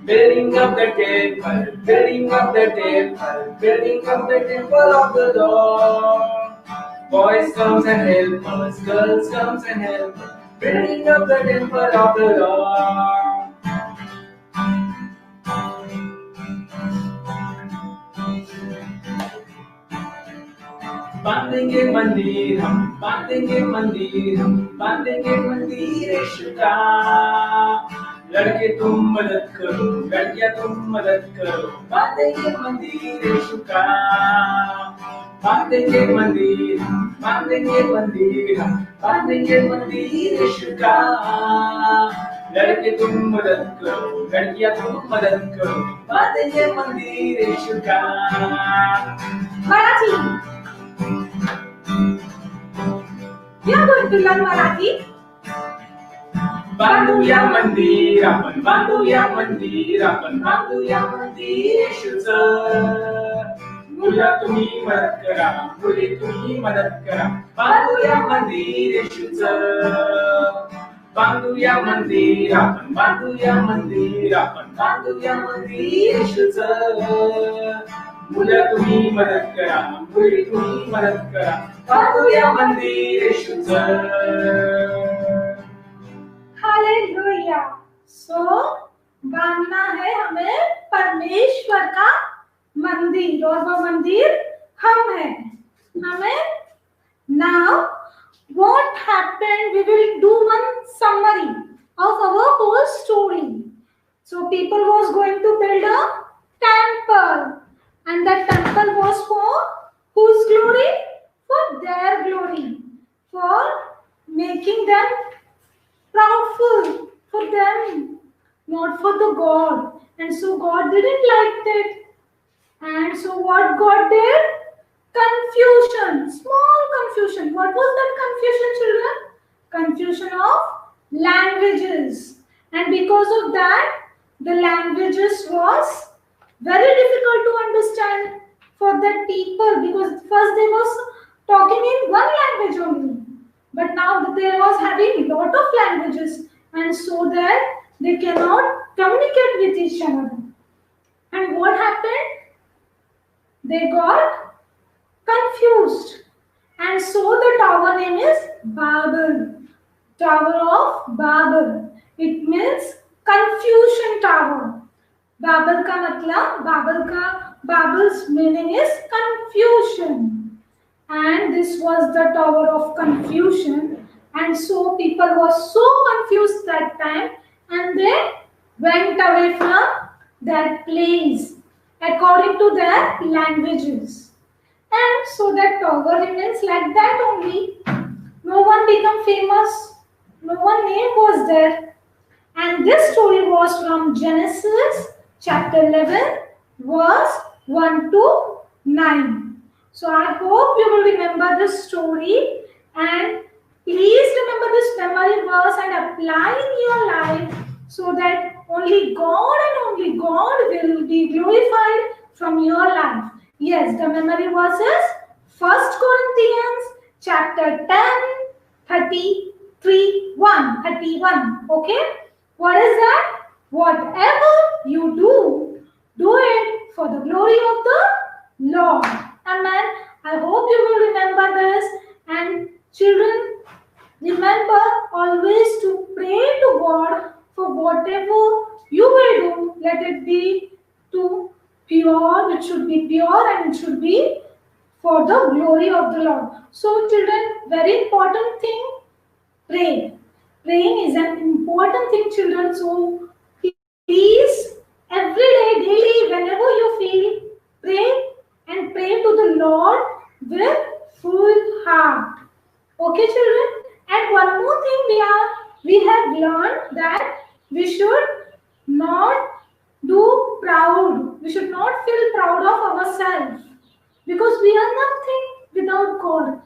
Building up the temple, building up the temple, building up the temple of the Lord. Boys comes and help us, girls comes and help us, building up the temple of the Lord. बांधेंगे मंदिर हम, बांधेंगे मंदिर हम, बांधेंगे मंदिर यीशु का। लड़के तुम मदद करो, लड़कियां तुम मदद करो, बांधेंगे मंदिर यीशु का। बांधेंगे मंदिर हम, बांधेंगे मंदिर हम, बांधेंगे मंदिर यीशु का। लड़के तुम मदद करो, लड़कियां तुम मदद करो, बांधेंगे मंदिर यीशु का। Marathi. We are going to learn Marathi. बांधूया मंदिर आपण, बांधूया मंदिर आपण, बांधूया मंदिर येशूचं। मुलं तुम्ही मदत करा, मुली तुम्ही मदत करा, बांधूया मंदिर येशूचं। बांधूया मंदिर आपण, बांधूया मंदिर आपण, बांधूया मंदिर येशूचं। मुलं तुम्ही मदत करा, मुली तुम्ही मदत करा, बांधूया मंदिर येशूचं। हालेलुया। सो बांधना है हमें परमेश्वर का मंदिर, और वो मंदिर हम हैं। हमें now what happened, we will do one summary of our whole story. So people was going to build a temple, and that temple was for whose glory? For their glory, for making them proudful, for them, not for the God. And so God didn't like it. And so what God did? Confusion, small confusion. What was that confusion, children? Confusion of languages. And because of that, the languages was very difficult to understand for the people, because first they was talking in one language only. But now they was having lot of languages, and so that they cannot communicate with each other. And what happened? They got confused. And so the tower name is Babel. Tower of Babel. It means confusion tower. Babel का मतलब, Babel's meaning is confusion. And this was the tower of confusion, and so people were so confused that time, and they went away from that place according to their languages. And so that tower remains like that only. No one became famous, no one name was there. And this story was from Genesis chapter 11 verse 1 to 9. So I hope you will remember this story, and please remember this memory verse and apply in your life, so that only God and only God will be glorified from your life. Yes, the memory verse is 1 Corinthians chapter 10, 31. Okay? What is that? Whatever you do, do it for the glory of the Lord. Amen. I hope you will remember this. And children, remember always to pray to God for whatever you will do. Let it be to pure. It should be pure, and it should be for the glory of the Lord. So children, very important thing, pray. Praying is an important thing, children. So please, every day, daily, whenever you feel, pray. And pray to the Lord with full heart. Okay, children? And one more thing we have learned, that we should not do proud. We should not feel proud of ourselves, because we are nothing without God.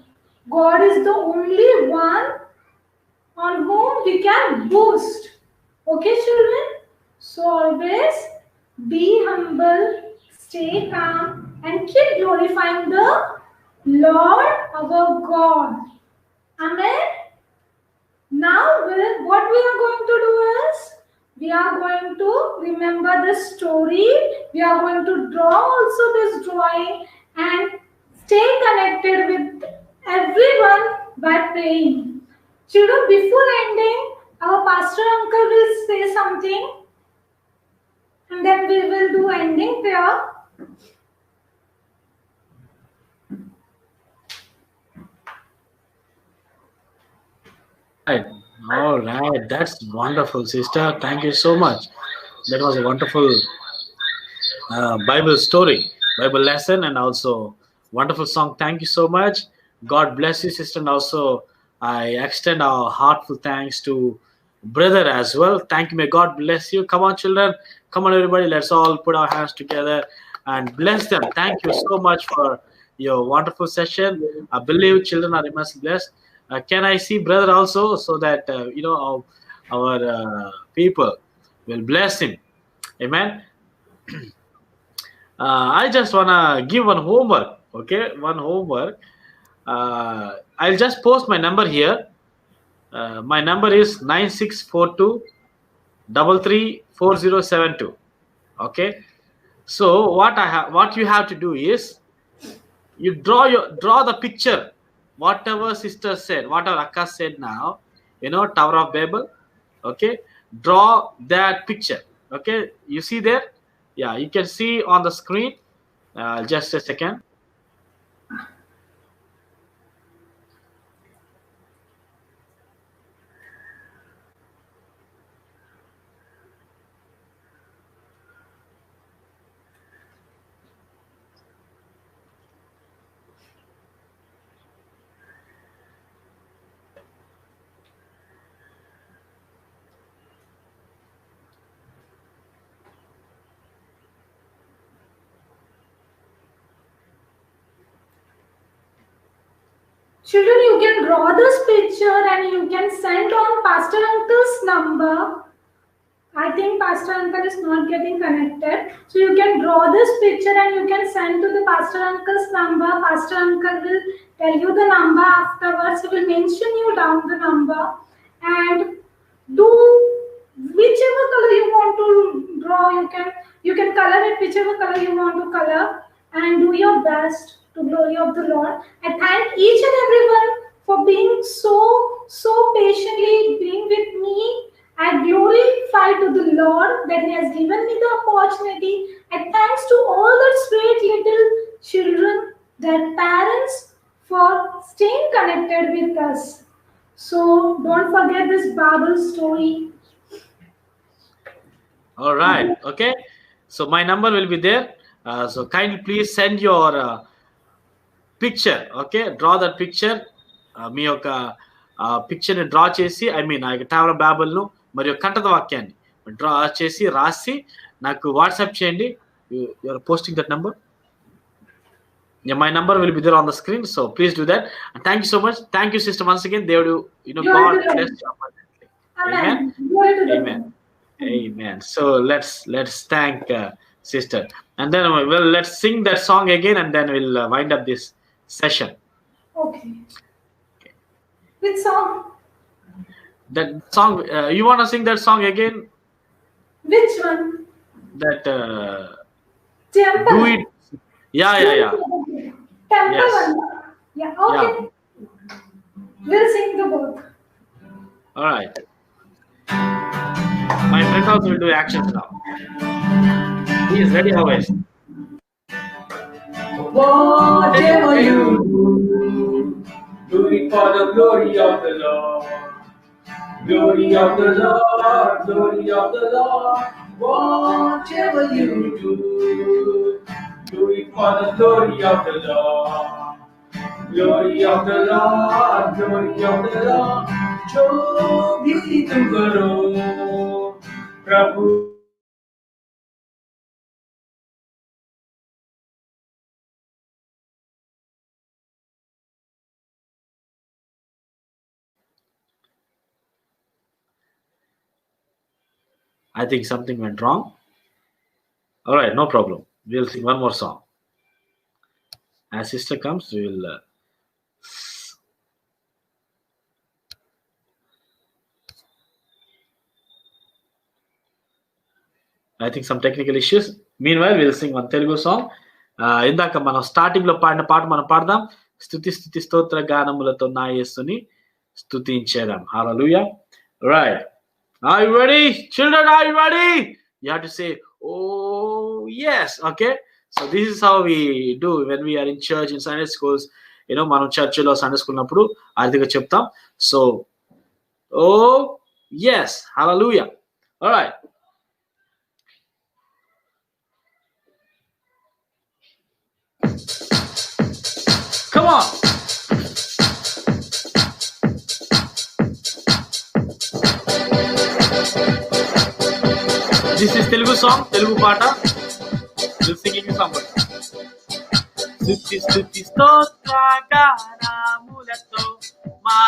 God is the only one on whom we can boast. Okay, children? So always be humble, stay calm, and keep glorifying the Lord our God. Amen. Now, what we are going to do is, we are going to remember this story. We are going to draw also this drawing and stay connected with everyone by praying. Children, before ending, our pastor uncle will say something and then we will do ending prayer. Right. All right. That's wonderful, sister. Thank you so much. That was a wonderful Bible story, Bible lesson, and also wonderful song. Thank you so much. God bless you, sister. And also, I extend our heartful thanks to brother as well. Thank you. May God bless you. Come on, children. Come on, everybody. Let's all put our hands together and bless them. Thank you so much for your wonderful session. I believe children are immensely blessed. Can I see brother also so that our people will bless him? Amen. I just wanna give one homework. Okay, one homework. I'll just post my number here. My number is 9642 334072. Okay. So what you have to do is you draw the picture. Whatever sister said, whatever Akka said now, Tower of Babel. Okay, draw that picture. Okay, you see there? Yeah, you can see on the screen. Just a second. Children, you can draw this picture and you can send on Pastor Uncle's number. I think Pastor Uncle is not getting connected. So you can draw this picture and you can send to the Pastor Uncle's number. Pastor Uncle will tell you the number afterwards. He will mention you down the number. And do whichever color you want to draw, you can color it whichever color you want to color, and do your best to glory of the Lord. I thank each and everyone for being so patiently being with me. I glorify to the Lord that He has given me the opportunity. And thanks to all the sweet little children, their parents, for staying connected with us. So don't forget this Bible story. All right. Okay. So my number will be there. So kindly please send your picture. Okay. Draw that picture. మీ యొక్క పిక్చర్ని draw చేసి tower of బాబెల్ను మరియు కంఠత వాక్యాన్ని draw చేసి రాసి నాకు వాట్సాప్ చేయండి. You're posting that number. Yeah, my number will be there on the screen. So please do that. And thank you so much. Thank you, sister, once again. God bless you abundantly. Amen. Amen. Amen. So let's thank sister, and then let's sing that song again, and then we'll wind up this session. Okay. Which song? That song. You want to sing that song again? Which one? That Temple. do it. Yeah. Temple Yes. one. Yeah. Okay. Yeah. We'll sing the both. All right. My friend also will do actions now. He is ready always. Whatever you do it for the glory of the Lord. Glory of the Lord, glory of the Lord. Whatever you do it for the glory of the Lord. Glory of the Lord, glory of the Lord. जो भी तुम करो प्रभु I think something went wrong. All right, no problem. We'll sing one more song. As sister comes, we will I think some technical issues. Meanwhile, we'll sing one Telugu song. ఇందాక మనం starting లో పాడిన పాట మనం పాడదాం. స్తుతి స్తుతి స్తోత్ర గానములతో నా యేసుని స్తుతించేదాం. Hallelujah. Right. Are you ready? Children, are you ready? You have to say, oh, yes. Okay. So this is how we do when we are in church, in Sunday schools. మనం చర్చిలో సండే స్కూల్ ఉన్నప్పుడు అదిగా చెప్తాం. So oh, yes. Hallelujah. All right. Come on. This is Telugu song, Telugu paata. We'll singing song. Stuti stuti stotra ganamulato ma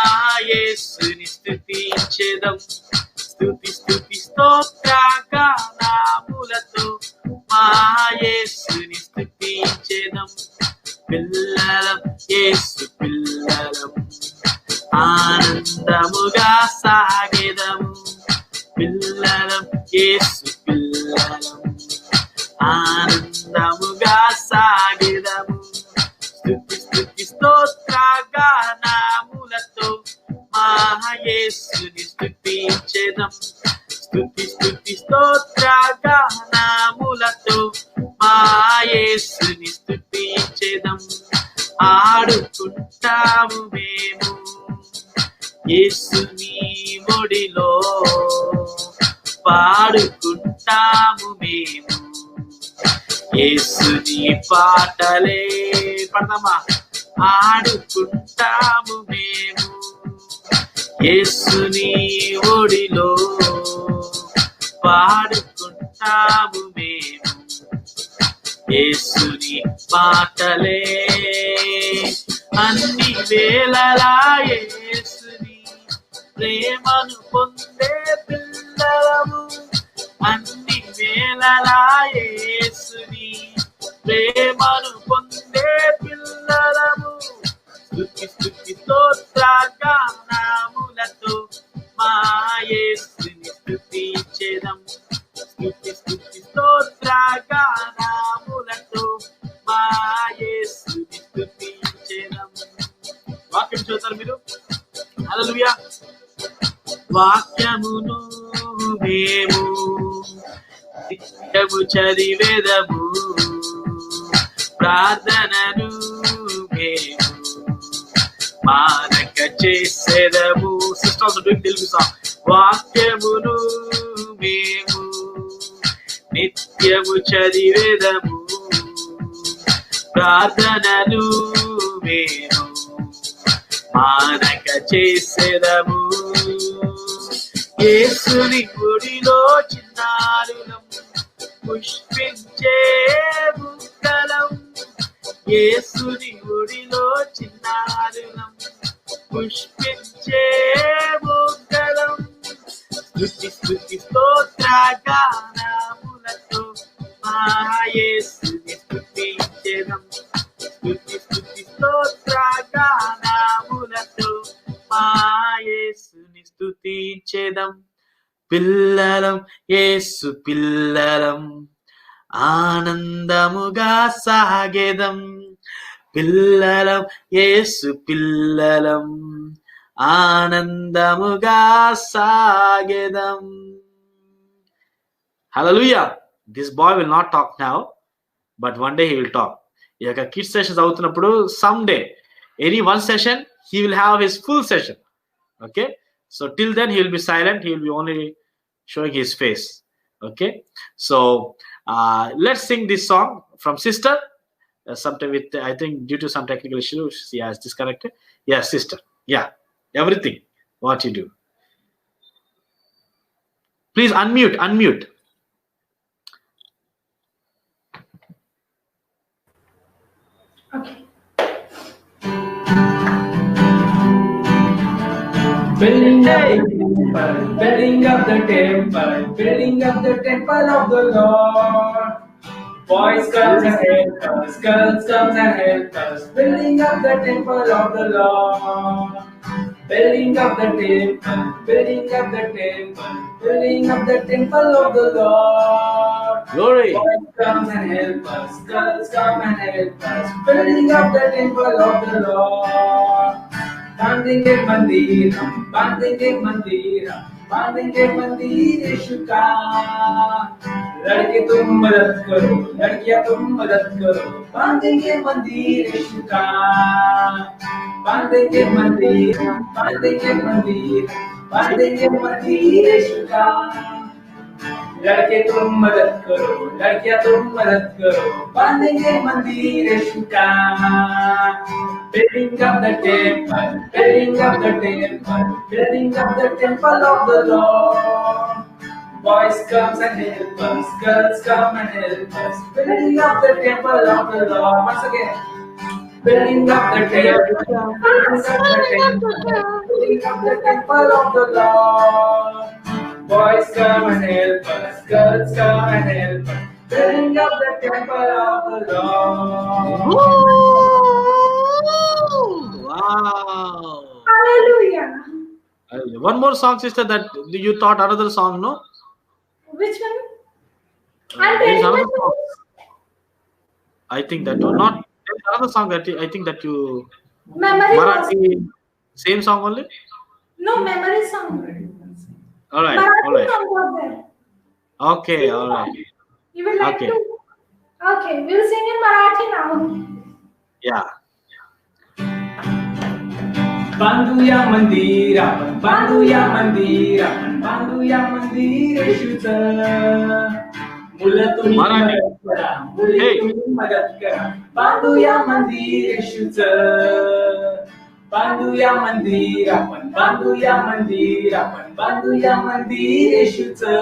Yesuni స్తుతించెదం. Stuti stuti stotra ganamulato ma Yesuni స్తుతించెదం. పిల్లలం యేసు పిల్లలం ఆనందముగా సాగెదము. పిల్లలం యేసు పిల్లలం ఆనందముగా సాగెదము. స్తుతి స్తుతి స్తోత్ర గానములతో మా యేసుని స్తుతించెదం. స్తుతి స్తుతి స్తోత్ర గానములతో మా యేసుని స్తుతించెదం. ఆడుకుంటాము మేము యేసుని ఒడిలో, పాడుకుంటాము మేము యేసుని పాటలే. పడదామా? ఆడుకుంటాము మేము యేసుని ఒడిలో, పాడుకుంటాము మేము యేసుని పాటలే. అన్ని వేళలా యేసుని ప్రేమను పొందే పిల్లలము. అన్ని వేళలా యేసుని ప్రేమను పొందే పిల్లలము. స్తుతి స్తుతి స్తోత్ర గానములతో మా యేసుని స్తుతించెదం. స్తుతి స్తుతి స్తోత్ర గానములతో మా యేసుని స్తుతించెదం. వాక్యం చూస్తారు మీరు. హల్లెలూయా. వాక్యమును మేము నిత్యము చదివేదము, ప్రార్థనను మేము మానక చేసేదము. Sisters doing Telugu song. వాక్యమును మేము నిత్యము చదివేదము, ప్రార్థనను మేము మానక చేసేదము. యేసుని గుడిలో చిన్నారులం పుష్పించే బుగ్గలం. యేసుని గుడిలో చిన్నారులం పుష్పించే బుగ్గలం. స్తుతి స్తుతి స్తోత్ర గానములతో మా యేసుని స్తుతించెదం. స్తుతి స్తుతి స్తోత్ర గానములతో మా యేసుని స్తుతించెదం. పిల్లలం యేసు పిల్లలం ఆనందముగా సాగెదం. పిల్లలం యేసు పిల్లలం ఆనందముగా సాగెదం. Hallelujah. This boy will not talk now, but one day he will talk. ఈ యొక్క కిడ్స్ సెషన్స్ అవుతున్నప్పుడు someday any one session he will have his full session. Okay, so till then he will be silent. He will be only showing his face. Okay, so let's sing this song from sister. Sometime with, I think due to some technical issues she has disconnected. Yeah, sister. Yeah, everything what you do. Please unmute. Okay. Building up the temple, building up the temple of the Lord. Boys, girls, and help us, girls, come and help us, building up the temple of the Lord. Building up the temple, building up the temple, building up the temple of the Lord. Glory. Boys come and help us, girls come and help us, building up the temple of the Lord. बांधेंगे मंदिर, बांधेंगे मंदिर, बांधेंगे मंदिर यीशु का. लड़के तुम मदद करो, लड़कियां तुम मदद करो, बांधेंगे मंदिर यीशु का. बांधेंगे मंदिर, बांधेंगे मंदिर, बांधेंगे मंदिर यीशु का. लड़के तुम मदद करो, लड़कियां तुम मदद करो, बांधेंगे मंदिर यीशु का. Building up the temple, building up the temple, building up the temple of the Lord. Boys come and help us, girls come and help us, building up the temple of the Lord. Once again. Building up the temple, building up the temple, building up the temple of the Lord. Boys come and help us, girls come and help us, building up the temple of the Lord. Wow. Hallelujah. One more song, sister, that you taught another song, no? Which one? There is telling another my song. I think that not. There is another song that I think that you memory was Marathi same song only. no memory song. All right, Marathi all right. song was there. Okay, all right. You will like Okay. to? Okay, we'll sing in Marathi now. Yeah. बांधूया मंदिर आपण, बांधूया मंदिर आपण, बांधूया मंदिर येशूचं. मुलं तुम्ही मराठी. मदत करा, मुली Hey. तुम्ही मदत करा, बांधूया मंदिर येशूचं. बांधूया मंदिर आपण, बांधूया मंदिर आपण, बांधूया मंदिर येशूचं.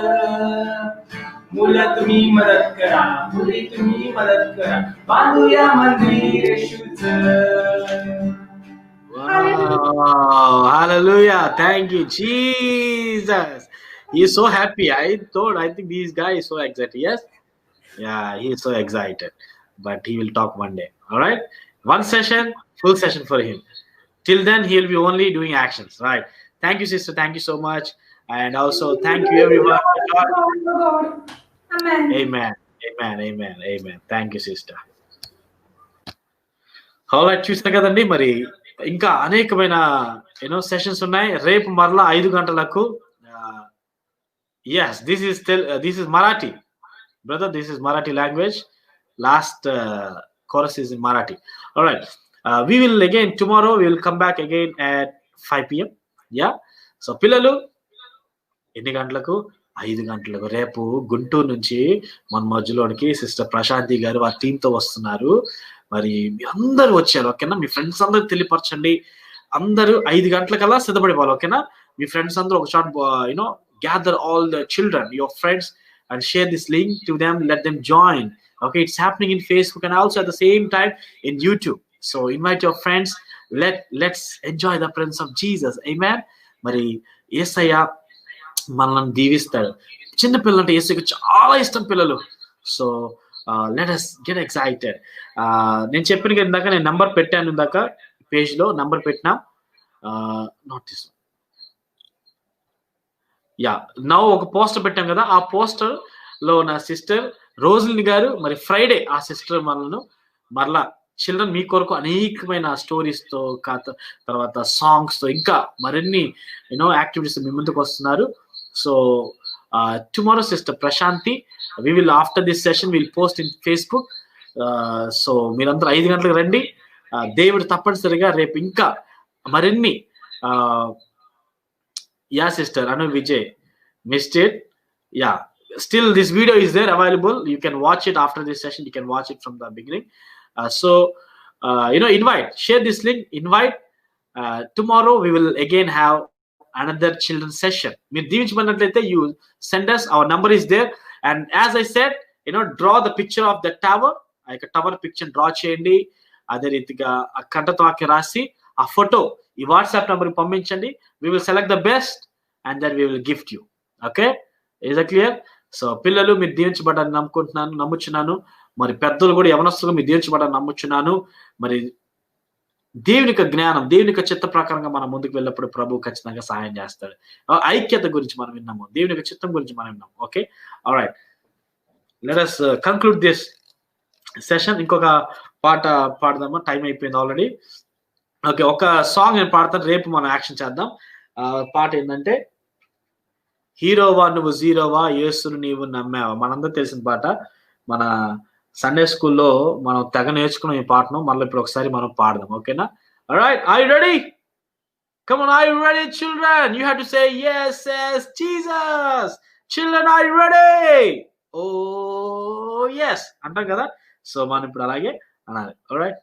मुलं तुम्ही मदत करा, मुली तुम्ही मदत करा, बांधूया मंदिर येशूचं. Wow, hallelujah. Thank you, Jesus. He is so happy. I think this guy is so excited. Yes? Yeah, he is so excited. But he will talk one day. All right? One session, full session for him. Till then, he'll be only doing actions. Right? Thank you, sister. Thank you so much. And also, thank you, everyone. God. Amen. Amen. Amen. Amen. Amen. Thank you, sister. Alright, చూసారు కదండి. మరి ఇంకా అనేకమైన sessions ఉన్నాయి. రేపు మరలా 5 గంటలకు. Yes, this is Marathi, brother. This is Marathi language. Last chorus is in Marathi. All right. We will again tomorrow. We will come back again at 5 p.m. Yeah. So పిల్లలు ఎన్ని గంటలకు? 5 గంటలకు రేపు గుంటూరు నుంచి మన మధ్యలోనికి సిస్టర్ ప్రశాంతి గారు ఆ టీంతో వస్తున్నారు. మరి మీ అందరూ వచ్చారు, ఓకేనా? మీ ఫ్రెండ్స్ అందరూ తెలియపరచండి. అందరూ 5 గంటలకల్లా సిద్ధపడిపోవాలి, ఓకేనా? మీ ఫ్రెండ్స్ అందరూ ఒక shot gather all the children, your friends, and share this link to them. Let them join. Okay, it's happening in Facebook and also at the same time in YouTube. So invite your friends. Let's enjoy the presence of Jesus. Amen. మరి యేసయ్య మనల్ని దీవిస్తాడు. చిన్న పిల్లలు అంటే యేసుకి చాలా ఇష్టం పిల్లలు. So let us get excited. నేను చెప్పిన ఇందాక నేను నంబర్ పెట్టాను, ఇందాక పేజ్ లో నంబర్ పెట్టినా. Not this. యా, నౌ ఒక పోస్టర్ పెట్టాం కదా, ఆ పోస్టర్ లో నా సిస్టర్ రోజులిని గారు మరి ఫ్రైడే ఆ సిస్టర్ మనను మరలా చిల్డ్రన్ మీ కొరకు అనేకమైన స్టోరీస్ తో తర్వాత సాంగ్స్ తో ఇంకా మరిన్ని యాక్టివిటీస్ మీ ముందుకు వస్తున్నారు. So tomorrow sister Prashanti, we will after this session will post in Facebook. సో మీరందరూ 5 గంటలకు రండి. దేవుడు తప్పనిసరిగా రేపు ఇంకా మరిన్ని yeah, sister Anu Vijay missed it. Yeah, still this video is there available. You can watch it after this session. You can watch it from the beginning. So invite, share this link, invite. Tomorrow we will again have another children's session. మీరు దీవించమన్నట్లయితే you send us, our number is there. And as I said, draw the picture of the tower. ఆ tower picture draw చేయండి. అదే రీతిగా ఆ కంటతో రాసి ఆ photo ఈ WhatsApp నంబర్కి పంపించండి. We will select the best and then we will gift you. Okay, is that clear? So పిల్లలు మీరు దీవించబడాలని నమ్ముచున్నాను. మరి పెద్దలు కూడా యవనస్తులు మీరు దీవించబడాలని నమ్ముచున్నాను. మరి దేవుని యొక్క జ్ఞానం, దేవుని యొక్క చిత్త ప్రకారంగా మనం ముందుకు వెళ్ళినప్పుడు ప్రభు ఖచ్చితంగా సహాయం చేస్తాడు. ఐక్యత గురించి మనం విన్నాము, దేవుని యొక్క చిత్తం గురించి మనం విన్నాము. Okay, alright, let us conclude this session. ఇంకొక పాట పాడదామా? టైం అయిపోయింది ఆల్రెడీ. ఓకే, ఒక సాంగ్ నేను పాడతాను, రేపు మనం యాక్షన్ చేద్దాం. పాట ఏంటంటే, హీరోవా నువ్వు జీరోవా, యేసును నీవు నమ్మావా. మనందరూ తెలిసిన పాట, మన సండే స్కూల్లో మనం తెగ నేర్చుకున్నాం ఈ పాటను. మళ్ళీ ఇప్పుడు ఒకసారి మనం పాడదాం, ఓకేనా? Alright, are you ready? Come on, are you ready, children? You have to say yes, yes, Jesus. Children, are you ready? Oh, yes. అంటాం కదా, సో మనం ఇప్పుడు అలాగే అనాలి. ఆల్రైట్,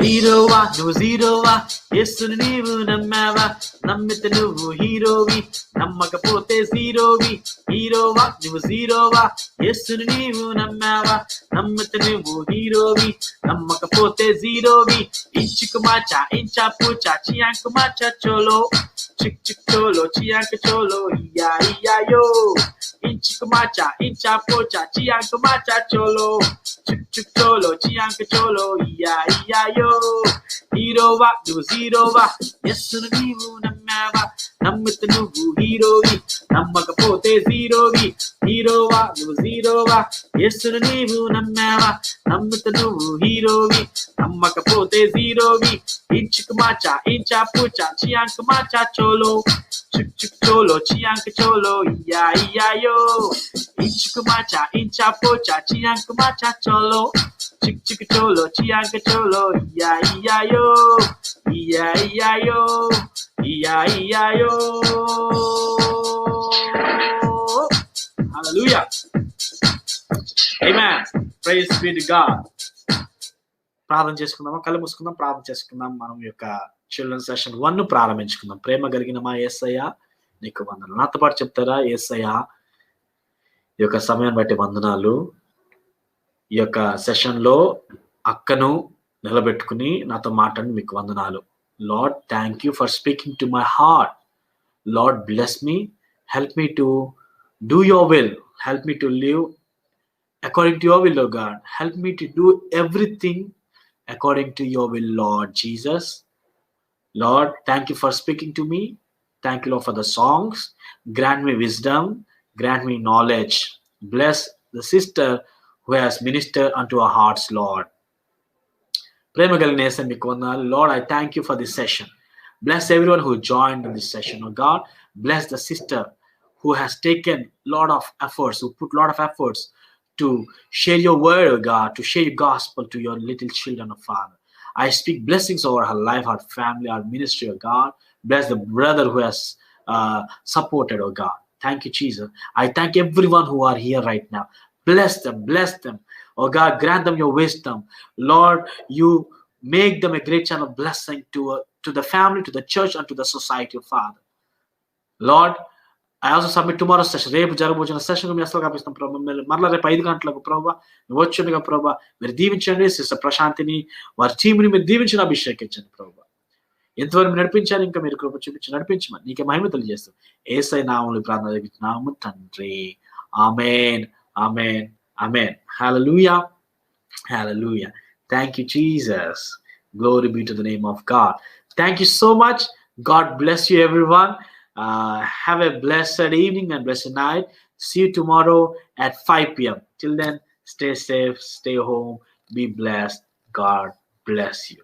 హీరోవా నువ్వు జీరోవా, యేసుని నీవు నమ్మావా. నమ్మితే నువ్వు హీరోవి, నమ్మకపోతే జీరోవి. హీరోవా నువ్వు జీరోవా, యేసుని నీవు నమ్మావా. నమ్మితే నువ్వు హీరోవి, నమ్మకపోతే జీరోవి. ఇంచుకు మాచా ఇంచా పూచా చియాంకు మాచా చోలో, చిక్ చిక్ చోలో చియాంకు చోలో, ఇయా ఇయాయో. ఇంచుకు మాచా ఇంచా పూచా చియాంకు మాచా చోలో, చిక్ చిక్ చోలో చియాంకు చోలో, ఇయా ఇయాయో. హీరోవా నువ్వు జీరోవా, యేసును నీవు నమ్మావా. నమ్మితే నువ్వు హీరోవి, నమ్మకపోతే జీరోవి. హీరోవా నువ్వు జీరోవా, యేసును నీవు నమ్మావా. నమ్మితే నువ్వు హీరోవి, నమ్మకపోతే జీరోవి. ఇంచుకు మాచా ఇంచా పూచా చియాంకు మాచా చోలో, చిక్ చిక్ చోలో చియాంకు చోలో, ఇయా ఇయాయో. ఇంచుకు మాచా ఇంచా పూచా చియాంకు మాచా చోలో, చిక్ చిక్ చోలో చియాంకు చోలో, ఇయా ఇయాయో. ఇయా ఇయాయో, ఇయా ఇయాయో. హల్లెలూయా, ఆమేన్, ప్రైజ్ బి టు గాడ్. ప్రార్థన చేసుకుందామా? కళ్ళు మూసుకుందాం, ప్రార్థన చేసుకుందాం. మనం యొక్క చిల్డ్రన్ సెషన్ 1 ప్రారంభించుకుందాం. ప్రేమ కలిగిన మా యేసయ్య నీకు వందనాలు. నాతో పాటు చెప్తారా? యేసయ్య, ఈ యొక్క సమయాన్ని బట్టి వందనాలు. ఈ యొక్క సెషన్ లో అక్కను నిలబెట్టుకుని నాతో మాట్లాడి మీకు వందనాలు. Lord, thank you for speaking to my heart. Lord, bless me, help me to do your will, help me to live according to your will, oh God. Help me to do everything according to your will, Lord Jesus. Lord, thank you for speaking to me. Thank you, Lord, for the songs. Grant me wisdom, grant me knowledge. Bless the sister who has ministered unto our hearts, Lord. Prema kalina యేసయ్య మీకు వందనాలు. Lord, I thank you for this session. Bless everyone who joined in this session, oh God. Bless the sister who has taken lot of efforts, who put lot of efforts to share your word, oh God, to share your gospel to your little children, oh Father. I speak blessings over her life, her family, her ministry, oh God. Bless the brother who has supported, oh God. Thank you, Jesus. I thank everyone who are here right now. Bless them. Oh God, grant them your wisdom. Lord, you make them a great channel of blessing to the family, to the church, and to the society, oh Father. Lord, I also submit tomorrow's session. రేపు జరగబోతున్న session మీ అసలు కనిపిస్తాం ప్రభావ. మరలా రేపు 5 గంటలకు ప్రభావ నువ్వు వచ్చుండగా ప్రభావ మీరు దీవించండి. సిస్టర్ ప్రశాంతిని, వారి టీంని మీరు దీవించిన, అభిషేకించండి ప్రభావ. ఎంతవరకు నడిపించాలి, ఇంకా మీరు కృప చూపించి నడిపించమని నీకే మహిమ తెలియజేస్తాం. యేసయ్య నామములో ప్రార్థన చేస్తున్నాము తండ్రి. ఆమేన్, ఆమేన్, ఆమేన్. హల్లెలూయా, హల్లెలూయా. Thank you, Jesus. Glory be to the name of God. Thank you so much. God bless you, everyone. Have a blessed evening and blessed night. See you tomorrow at 5 p.m. Till then, stay safe, stay home, be blessed. God bless you.